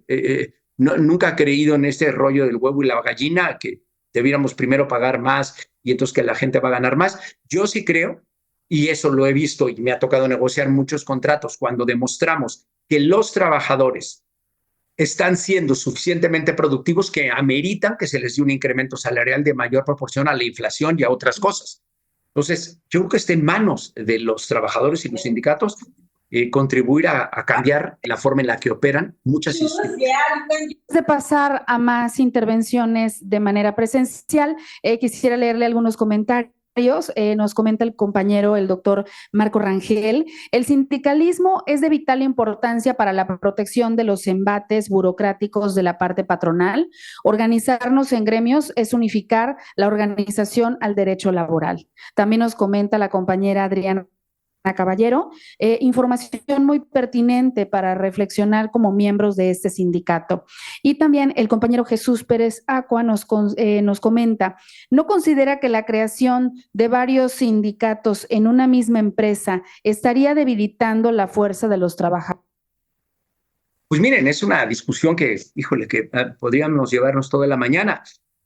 Speaker 1: nunca he creído en este rollo del huevo y la gallina, que debiéramos primero pagar más y entonces que la gente va a ganar más. Yo sí creo, y eso lo he visto y me ha tocado negociar muchos contratos, cuando demostramos que los trabajadores están siendo suficientemente productivos que ameritan que se les dé un incremento salarial de mayor proporción a la inflación y a otras cosas. Entonces, yo creo que está en manos de los trabajadores y los sindicatos contribuir a cambiar la forma en la que operan muchas instituciones.
Speaker 3: Antes de pasar a más intervenciones de manera presencial, quisiera leerle algunos comentarios. Nos comenta el compañero, el doctor Marco Rangel. El sindicalismo es de vital importancia para la protección de los embates burocráticos de la parte patronal. Organizarnos en gremios es unificar la organización al derecho laboral. También nos comenta la compañera Adriana Caballero, información muy pertinente para reflexionar como miembros de este sindicato. Y también el compañero Jesús Pérez Acua nos comenta, ¿no considera que la creación de varios sindicatos en una misma empresa estaría debilitando la fuerza de los trabajadores?
Speaker 1: Pues miren, es una discusión que, híjole, que podríamos llevarnos toda la mañana.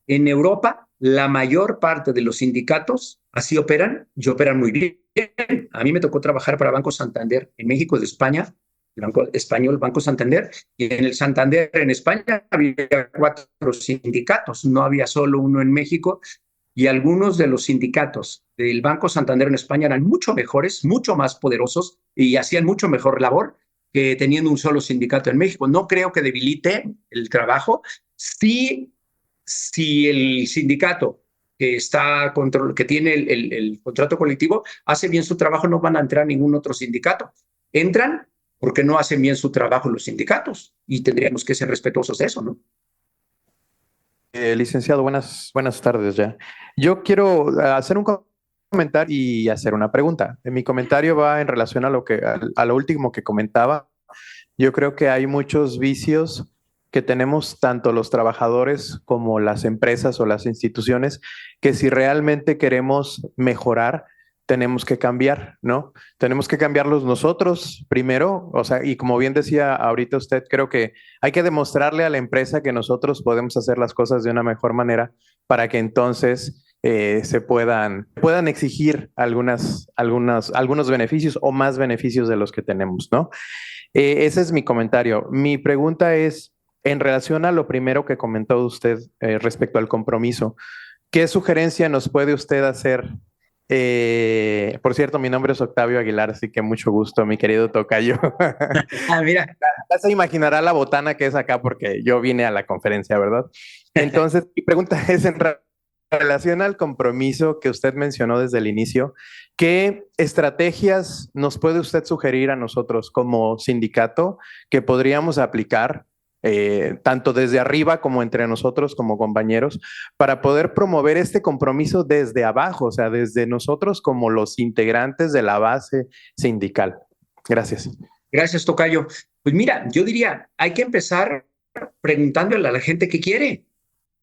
Speaker 1: En Europa, la mayor parte de los sindicatos así operan y operan muy bien. A mí me tocó trabajar para Banco Santander en México, de España, el Banco Español, Banco Santander, y en el Santander en España había 4 sindicatos, no había solo uno en México, y algunos de los sindicatos del Banco Santander en España eran mucho mejores, mucho más poderosos y hacían mucho mejor labor que teniendo un solo sindicato en México. No creo que debilite el trabajo. Si el sindicato que tiene el contrato colectivo hace bien su trabajo, no van a entrar ningún otro sindicato. Entran porque no hacen bien su trabajo los sindicatos y tendríamos que ser respetuosos de eso, ¿no?
Speaker 11: Licenciado, buenas tardes ya. Yo quiero hacer un comentario y hacer una pregunta. Mi comentario va en relación a lo último que comentaba. Yo creo que hay muchos vicios que tenemos tanto los trabajadores como las empresas o las instituciones, que si realmente queremos mejorar, tenemos que cambiar, ¿no? Tenemos que cambiarlos nosotros primero, o sea, y como bien decía ahorita usted, creo que hay que demostrarle a la empresa que nosotros podemos hacer las cosas de una mejor manera para que entonces se puedan exigir algunos beneficios o más beneficios de los que tenemos, ¿no? Ese es mi comentario. Mi pregunta es, en relación a lo primero que comentó usted respecto al compromiso, ¿qué sugerencia nos puede usted hacer? Por cierto, mi nombre es Octavio Aguilar, así que mucho gusto, mi querido tocayo.
Speaker 1: Mira.
Speaker 11: Ya se imaginará la botana que es acá porque yo vine a la conferencia, ¿verdad? Entonces, mi pregunta es en relación al compromiso que usted mencionó desde el inicio, ¿qué estrategias nos puede usted sugerir a nosotros como sindicato que podríamos aplicar tanto desde arriba como entre nosotros como compañeros, para poder promover este compromiso desde abajo, o sea, desde nosotros como los integrantes de la base sindical. Gracias.
Speaker 1: Gracias, tocayo. Pues mira, yo diría, hay que empezar preguntándole a la gente qué quiere.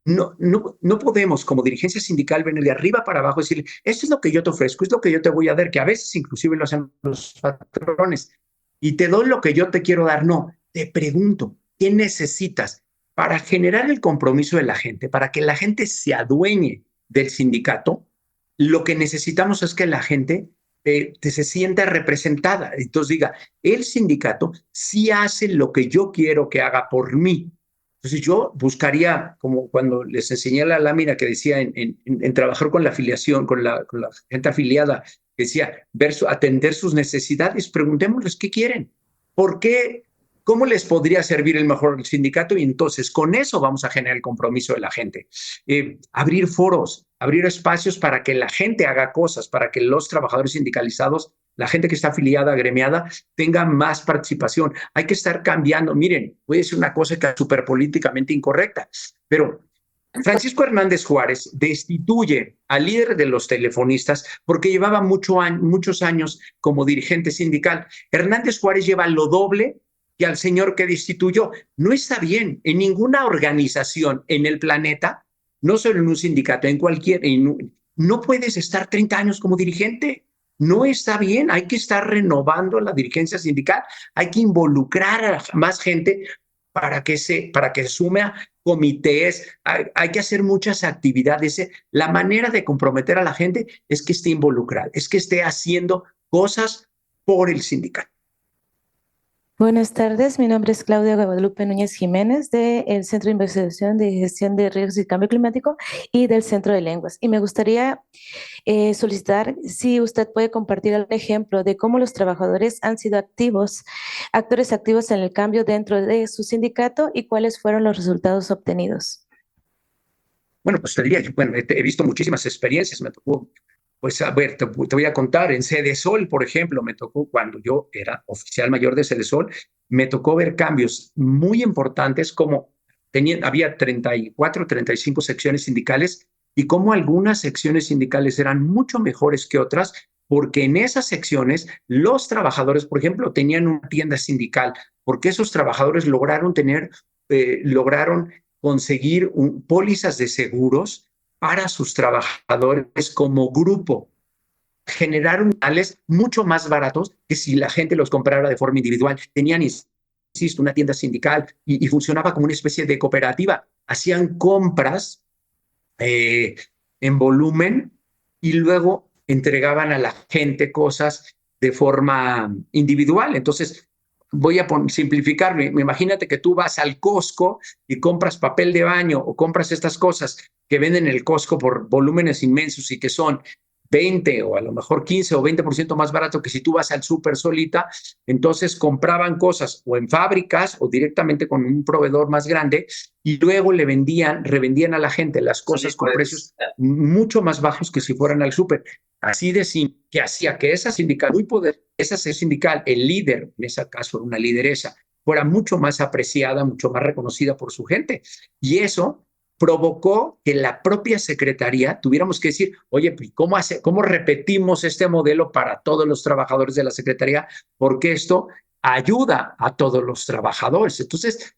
Speaker 1: No podemos como dirigencia sindical venir de arriba para abajo y decirle, esto es lo que yo te ofrezco, es lo que yo te voy a dar, que a veces inclusive lo hacen los patrones, y te doy lo que yo te quiero dar. No, te pregunto, ¿qué necesitas para generar el compromiso de la gente, para que la gente se adueñe del sindicato? Lo que necesitamos es que la gente se sienta representada. Entonces diga, el sindicato sí hace lo que yo quiero que haga por mí. Entonces yo buscaría, como cuando les enseñé la lámina que decía en trabajar con la afiliación, con la gente afiliada, que decía, atender sus necesidades, preguntémosles qué quieren, por qué, cómo les podría servir el mejor sindicato, y entonces con eso vamos a generar el compromiso de la gente. Abrir foros, abrir espacios para que la gente haga cosas, para que los trabajadores sindicalizados, la gente que está afiliada, agremiada, tenga más participación. Hay que estar cambiando. Miren, voy a decir una cosa que es súper políticamente incorrecta, pero Francisco Hernández Juárez destituye al líder de los telefonistas porque llevaba muchos años como dirigente sindical. Hernández Juárez lleva lo doble que al señor que destituyó. No está bien en ninguna organización en el planeta, no solo en un sindicato, no puedes estar 30 años como dirigente. No está bien, hay que estar renovando la dirigencia sindical, hay que involucrar a más gente para que sume a comités, hay que hacer muchas actividades. La manera de comprometer a la gente es que esté involucrada, es que esté haciendo cosas por el sindicato.
Speaker 13: Buenas tardes, mi nombre es Claudia Guadalupe Núñez Jiménez del Centro de Investigación de Gestión de Riesgos y Cambio Climático y del Centro de Lenguas. Y me gustaría solicitar si usted puede compartir un ejemplo de cómo los trabajadores han sido actores activos en el cambio dentro de su sindicato y cuáles fueron los resultados obtenidos.
Speaker 1: Bueno, pues te diría que he visto muchísimas experiencias, me tocó. Pues a ver, te voy a contar, en Cedesol, por ejemplo, me tocó cuando yo era oficial mayor de Cedesol, me tocó ver cambios muy importantes como había 34, 35 secciones sindicales y como algunas secciones sindicales eran mucho mejores que otras porque en esas secciones los trabajadores, por ejemplo, tenían una tienda sindical, porque esos trabajadores lograron conseguir pólizas de seguros para sus trabajadores como grupo. Generaron tales mucho más baratos que si la gente los comprara de forma individual. Tenían, insisto, una tienda sindical y funcionaba como una especie de cooperativa. Hacían compras en volumen y luego entregaban a la gente cosas de forma individual. Entonces, voy a simplificarme. Imagínate que tú vas al Costco y compras papel de baño o compras estas cosas que venden en el Costco por volúmenes inmensos y que son 20 o a lo mejor 15 o 20% más barato que si tú vas al súper solita. Entonces compraban cosas o en fábricas o directamente con un proveedor más grande y luego revendían a la gente las cosas con precios mucho más bajos que si fueran al súper. Así de simple, que hacía que esa sindical, el líder, en ese caso una lideresa, fuera mucho más apreciada, mucho más reconocida por su gente. Y eso provocó que la propia secretaría tuviéramos que decir, oye, ¿cómo repetimos este modelo para todos los trabajadores de la secretaría? Porque esto ayuda a todos los trabajadores. Entonces,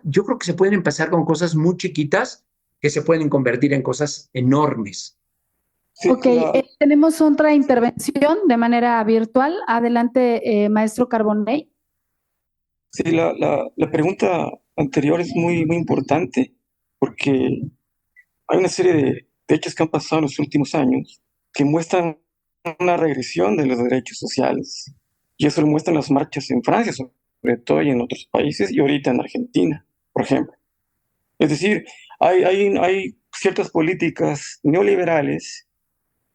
Speaker 1: yo creo que se pueden empezar con cosas muy chiquitas que se pueden convertir en cosas enormes.
Speaker 3: Sí, ok, tenemos otra intervención de manera virtual. Adelante, maestro Carbonell.
Speaker 9: Sí, la pregunta anterior es muy importante porque hay una serie de hechos que han pasado en los últimos años que muestran una regresión de los derechos sociales. Y eso lo muestran las marchas en Francia, sobre todo, y en otros países, y ahorita en Argentina, por ejemplo. Es decir, hay ciertas políticas neoliberales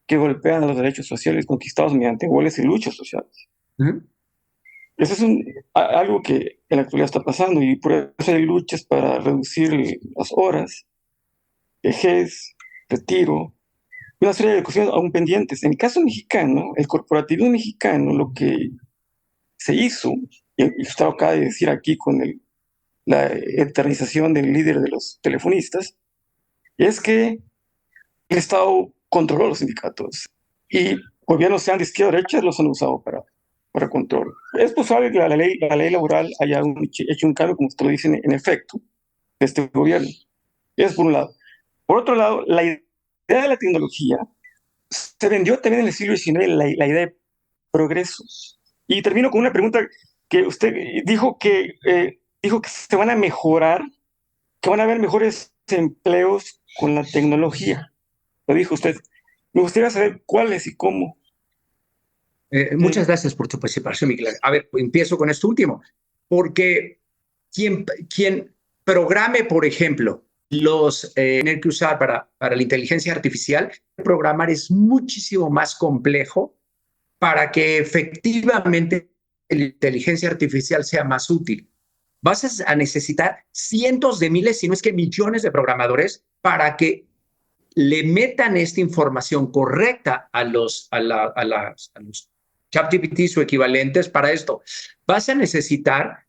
Speaker 9: que golpean a los derechos sociales conquistados mediante huelgas y luchas sociales. Eso es algo que en la actualidad está pasando y por eso hay luchas para reducir las horas, vejez, retiro, una serie de cuestiones aún pendientes. En el caso mexicano, el corporativismo mexicano, lo que se hizo, y usted acaba de decir aquí con el la eternización del líder de los telefonistas, es que el Estado controló los sindicatos y gobiernos, sean de izquierda o derecha, los han usado para control. Es posible que la ley laboral haya hecho un cambio, como usted lo dice, en efecto, de este gobierno. Eso por un lado. Por otro lado, la idea de la tecnología se vendió también en el siglo XIX, la idea de progreso. Y termino con una pregunta que usted dijo que se van a mejorar, que van a haber mejores empleos con la tecnología. Lo dijo usted. Me gustaría saber cuáles y cómo.
Speaker 1: Muchas gracias por tu participación, Miguel. A ver, empiezo con esto último, porque quien programe, por ejemplo, tener que usar para la inteligencia artificial, programar es muchísimo más complejo para que efectivamente la inteligencia artificial sea más útil. Vas a necesitar cientos de miles, si no es que millones de programadores para que le metan esta información correcta a los ChatGPT o equivalentes para esto.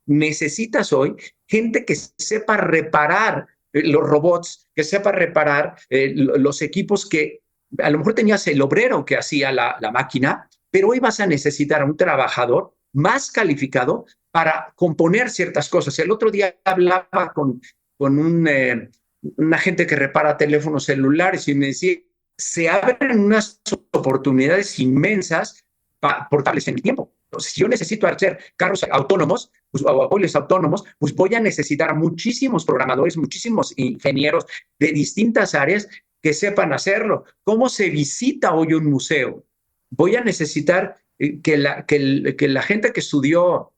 Speaker 1: Necesitas hoy gente que sepa reparar los robots, que sepa reparar los equipos que a lo mejor tenías el obrero que hacía la máquina, pero hoy vas a necesitar a un trabajador más calificado para componer ciertas cosas. El otro día hablaba con una gente que repara teléfonos celulares y me decía, se abren unas oportunidades inmensas portables en el tiempo. Entonces, si yo necesito hacer carros autónomos, o automóviles autónomos, pues voy a necesitar muchísimos programadores, muchísimos ingenieros de distintas áreas que sepan hacerlo. ¿Cómo se visita hoy un museo? Voy a necesitar que la gente que estudió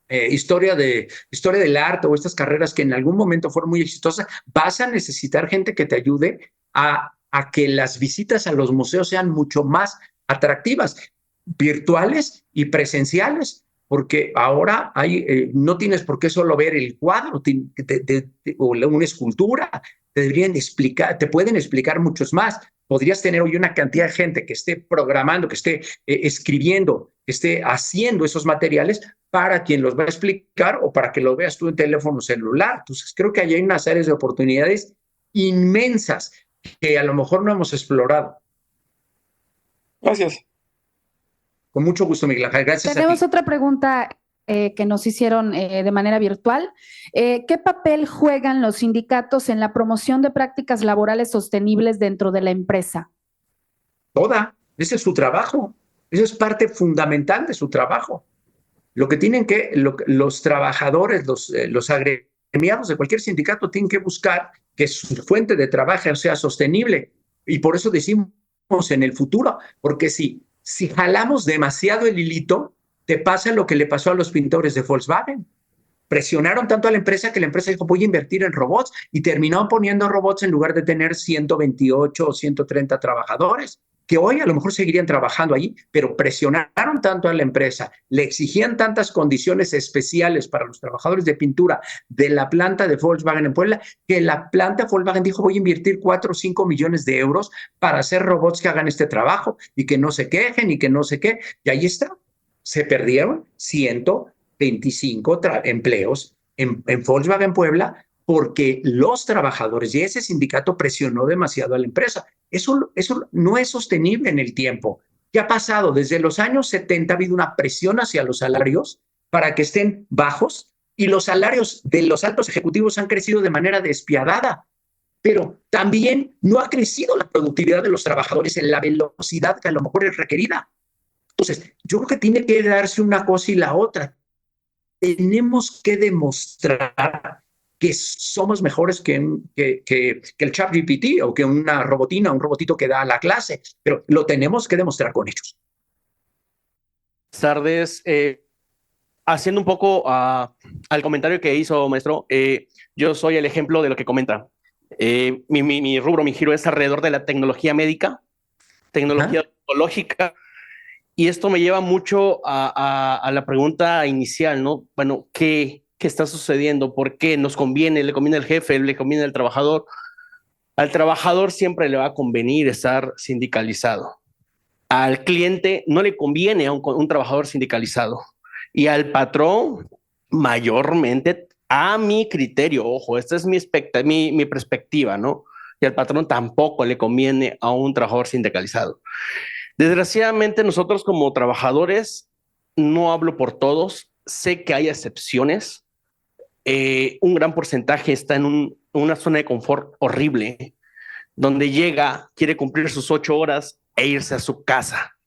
Speaker 1: historia del arte o estas carreras que en algún momento fueron muy exitosas, vas a necesitar gente que te ayude a que las visitas a los museos sean mucho más atractivas, virtuales y presenciales, porque ahora no tienes por qué solo ver el cuadro o una escultura, te pueden explicar muchos más. Podrías tener hoy una cantidad de gente que esté programando, que esté escribiendo, que esté haciendo esos materiales para quien los va a explicar o para que lo veas tú en teléfono celular. Entonces, creo que hay una serie de oportunidades inmensas que a lo mejor no hemos explorado.
Speaker 9: Gracias.
Speaker 1: Con mucho gusto, Miguel Ángel. Gracias.
Speaker 3: Tenemos otra pregunta que nos hicieron de manera virtual. ¿Qué papel juegan los sindicatos en la promoción de prácticas laborales sostenibles dentro de la empresa?
Speaker 1: Toda. Ese es su trabajo. Eso es parte fundamental de su trabajo. Lo que tienen que, los trabajadores, los agremiados de cualquier sindicato tienen que buscar que su fuente de trabajo sea sostenible. Y por eso decimos en el futuro, porque si jalamos demasiado el hilito, te pasa lo que le pasó a los pintores de Volkswagen. Presionaron tanto a la empresa que la empresa dijo, voy a invertir en robots, y terminaron poniendo robots en lugar de tener 128 o 130 trabajadores, que hoy a lo mejor seguirían trabajando allí, pero presionaron tanto a la empresa, le exigían tantas condiciones especiales para los trabajadores de pintura de la planta de Volkswagen en Puebla, que la planta de Volkswagen dijo, voy a invertir 4 o 5 millones de euros para hacer robots que hagan este trabajo y que no se quejen y que no sé qué. Y ahí está. Se perdieron 125 empleos en Volkswagen Puebla porque los trabajadores y ese sindicato presionó demasiado a la empresa. Eso no es sostenible en el tiempo. ¿Qué ha pasado? Desde los años 70 ha habido una presión hacia los salarios para que estén bajos y los salarios de los altos ejecutivos han crecido de manera despiadada. Pero también no ha crecido la productividad de los trabajadores en la velocidad que a lo mejor es requerida. Entonces, yo creo que tiene que darse una cosa y la otra. Tenemos que demostrar que somos mejores que el ChatGPT o que una robotina, un robotito que da la clase, pero lo tenemos que demostrar con hechos.
Speaker 14: Buenas tardes. Haciendo un poco al comentario que hizo, maestro, yo soy el ejemplo de lo que comenta. Mi rubro, mi giro es alrededor de la tecnología médica, tecnología odontológica. Y esto me lleva mucho a la pregunta inicial, ¿no? Bueno, ¿qué está sucediendo? ¿Por qué nos conviene? ¿Le conviene al jefe? ¿Le conviene al trabajador? Al trabajador siempre le va a convenir estar sindicalizado. Al cliente no le conviene a un trabajador sindicalizado. Y al patrón, mayormente, A mi criterio, ojo, esta es mi perspectiva, ¿no? Y al patrón tampoco le conviene a un trabajador sindicalizado. Desgraciadamente, nosotros como trabajadores, no hablo por todos, sé que hay excepciones. Un gran porcentaje está en una zona de confort horrible, donde llega, quiere cumplir sus 8 horas e irse a su casa.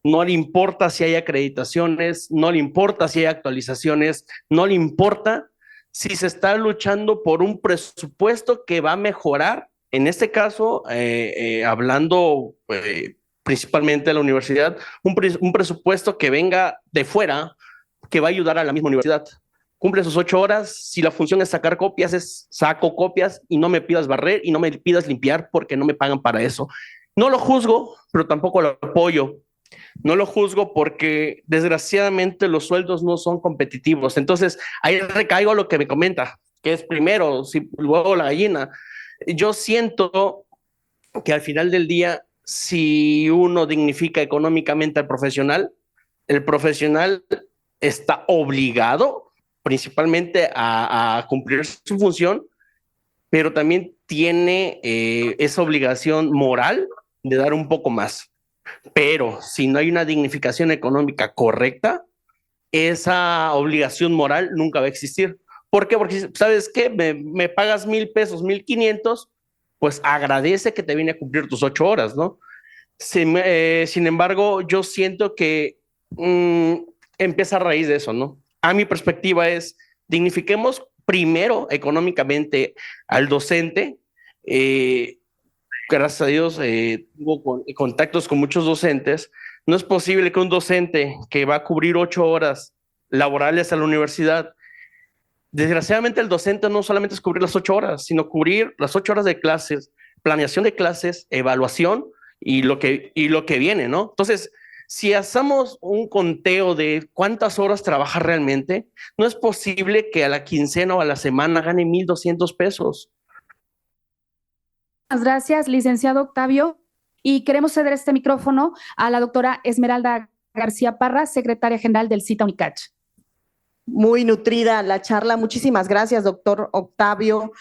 Speaker 14: No le importa si hay acreditaciones, no le importa si hay actualizaciones, no le importa si se está luchando por un presupuesto que va a mejorar. En este caso, hablando principalmente de la universidad, un presupuesto que venga de fuera, que va a ayudar a la misma universidad. Cumple sus 8 horas, si la función es sacar copias, saco copias y no me pidas barrer y no me pidas limpiar porque no me pagan para eso. No lo juzgo, pero tampoco lo apoyo. No lo juzgo porque desgraciadamente los sueldos no son competitivos. Entonces, ahí recaigo lo que me comenta, que es primero, luego la gallina. Yo siento que al final del día, si uno dignifica económicamente al profesional, el profesional está obligado principalmente a cumplir su función, pero también tiene esa obligación moral de dar un poco más. Pero si no hay una dignificación económica correcta, esa obligación moral nunca va a existir. ¿Por qué? Porque, ¿sabes qué? Me pagas 1,000 pesos, 1,500, pues agradece que te viene a cumplir tus 8 horas, ¿no? Sin embargo, yo siento que empieza a raíz de eso, ¿no? A mi perspectiva es, dignifiquemos primero económicamente al docente. Gracias a Dios, tuvo contactos con muchos docentes. No es posible que un docente que va a cubrir 8 horas laborales a la universidad, desgraciadamente el docente no solamente es cubrir las 8 horas, sino cubrir las 8 horas de clases, planeación de clases, evaluación y lo que viene, ¿no? Entonces, si hacemos un conteo de cuántas horas trabaja realmente, no es posible que a la quincena o a la semana gane 1,200 pesos.
Speaker 3: Muchas gracias, licenciado Octavio. Y queremos ceder este micrófono a la doctora Esmeralda García Parra, secretaria general del CITA UNICACH.
Speaker 2: Muy nutrida la charla. Muchísimas gracias, doctor Octavio.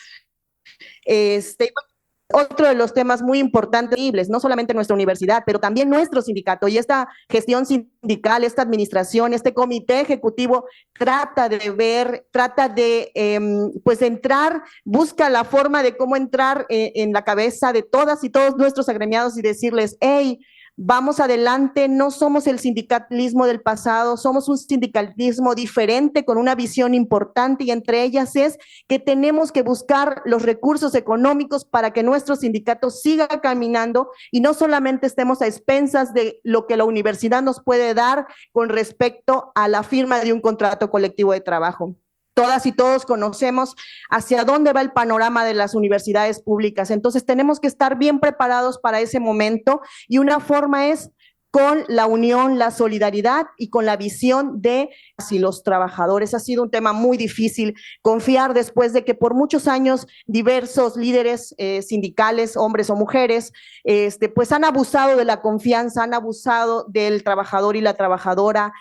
Speaker 2: Otro de los temas muy importantes, no solamente nuestra universidad, pero también nuestro sindicato y esta gestión sindical, esta administración, este comité ejecutivo trata de pues entrar, busca la forma de cómo entrar en la cabeza de todas y todos nuestros agremiados y decirles, hey, vamos adelante, no somos el sindicalismo del pasado, somos un sindicalismo diferente con una visión importante y entre ellas es que tenemos que buscar los recursos económicos para que nuestro sindicato siga caminando y no solamente estemos a expensas de lo que la universidad nos puede dar con respecto a la firma de un contrato colectivo de trabajo. Todas y todos conocemos hacia dónde va el panorama de las universidades públicas. Entonces tenemos que estar bien preparados para ese momento y una forma es con la unión, la solidaridad y con la visión de si los trabajadores. Ha sido un tema muy difícil confiar después de que por muchos años diversos líderes sindicales, hombres o mujeres, pues han abusado de la confianza, han abusado del trabajador y la trabajadora.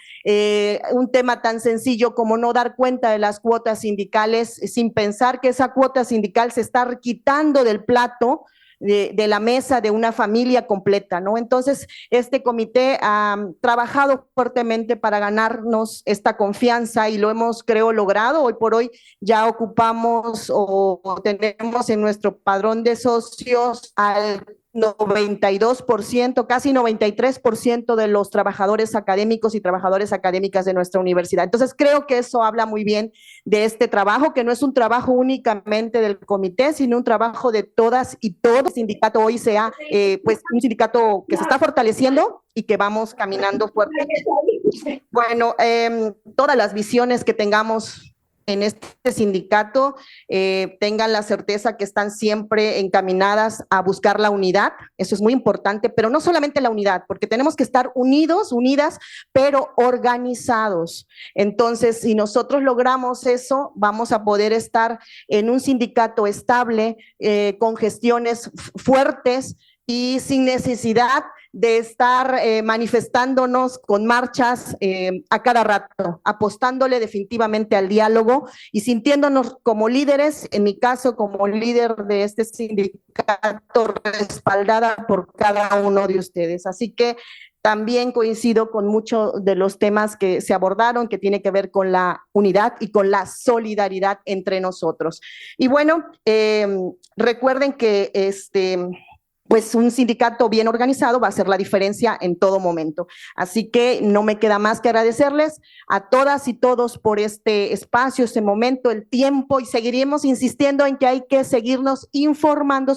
Speaker 2: Un tema tan sencillo como no dar cuenta de las cuotas sindicales sin pensar que esa cuota sindical se está quitando del plato de la mesa de una familia completa, ¿no? Entonces, este comité ha trabajado fuertemente para ganarnos esta confianza y lo hemos, creo, logrado. Hoy por hoy ya ocupamos o tenemos en nuestro padrón de socios al 92%, casi 93% de los trabajadores académicos y trabajadoras académicas de nuestra universidad. Entonces, creo que eso habla muy bien de este trabajo, que no es un trabajo únicamente del comité, sino un trabajo de todas y todos. El sindicato hoy sea pues un sindicato que se está fortaleciendo y que vamos caminando fuerte. Bueno, todas las visiones que tengamos en este sindicato tengan la certeza que están siempre encaminadas a buscar la unidad, eso es muy importante, pero no solamente la unidad, porque tenemos que estar unidos, unidas, pero organizados. Entonces, si nosotros logramos eso, vamos a poder estar en un sindicato estable, con gestiones fuertes y sin necesidad de estar manifestándonos con marchas a cada rato, apostándole definitivamente al diálogo y sintiéndonos como líderes, en mi caso como líder de este sindicato, respaldada por cada uno de ustedes. Así que también coincido con muchos de los temas que se abordaron, que tiene que ver con la unidad y con la solidaridad entre nosotros. Y bueno, recuerden que pues un sindicato bien organizado va a hacer la diferencia en todo momento. Así que no me queda más que agradecerles a todas y todos por este espacio, este momento, el tiempo, y seguiremos insistiendo en que hay que seguirnos informando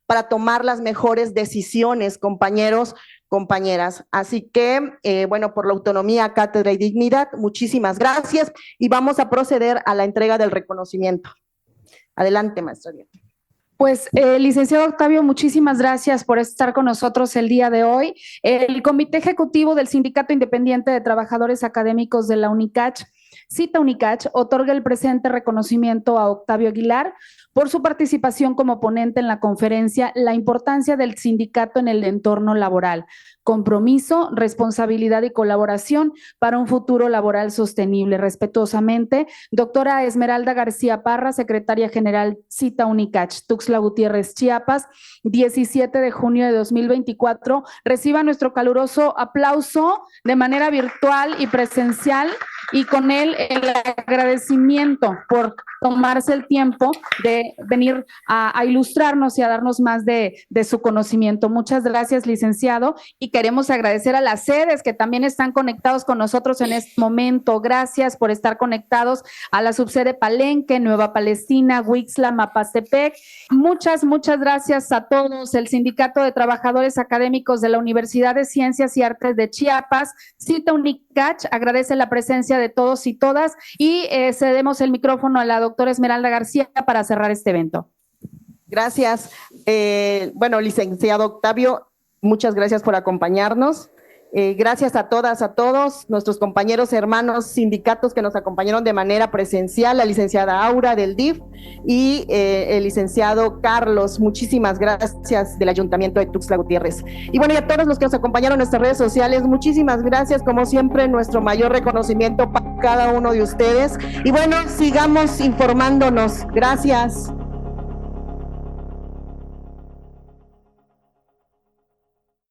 Speaker 2: para tomar las mejores decisiones, compañeros, compañeras. Así que, bueno, por la autonomía, cátedra y dignidad, muchísimas gracias y vamos a proceder a la entrega del reconocimiento. Adelante, maestra.
Speaker 3: Pues, licenciado Octavio, muchísimas gracias por estar con nosotros el día de hoy. El Comité Ejecutivo del Sindicato Independiente de Trabajadores Académicos de la UNICACH, Cita UNICACH, otorga el presente reconocimiento a Octavio Aguilar por su participación como ponente en la conferencia La importancia del sindicato en el entorno laboral, compromiso, responsabilidad y colaboración para un futuro laboral sostenible. Respetuosamente, doctora Esmeralda García Parra, secretaria general Cita UNICACH, Tuxtla Gutiérrez, Chiapas, 17 de junio de 2024. Reciba nuestro caluroso aplauso de manera virtual y presencial, y con él el agradecimiento por tomarse el tiempo de venir a ilustrarnos y a darnos más de su conocimiento. Muchas gracias, licenciado, y queremos agradecer a las sedes que también están conectados con nosotros en este momento. Gracias por estar conectados a la subsede Palenque, Nueva Palestina, Huixla, Mapastepec. Muchas gracias a todos. El Sindicato de Trabajadores Académicos de la Universidad de Ciencias y Artes de Chiapas, Cita UNICACH, agradece la presencia de todos y todas y cedemos el micrófono a la doctora Esmeralda García para cerrar este evento.
Speaker 2: Gracias. Bueno, licenciado Octavio, muchas gracias por acompañarnos. Gracias a todas, a todos nuestros compañeros, hermanos, sindicatos que nos acompañaron de manera presencial, la licenciada Aura del DIF y el licenciado Carlos, muchísimas gracias del Ayuntamiento de Tuxtla Gutiérrez. Y bueno, y a todos los que nos acompañaron en nuestras redes sociales, muchísimas gracias, como siempre, nuestro mayor reconocimiento para cada uno de ustedes. Y bueno, sigamos informándonos. Gracias.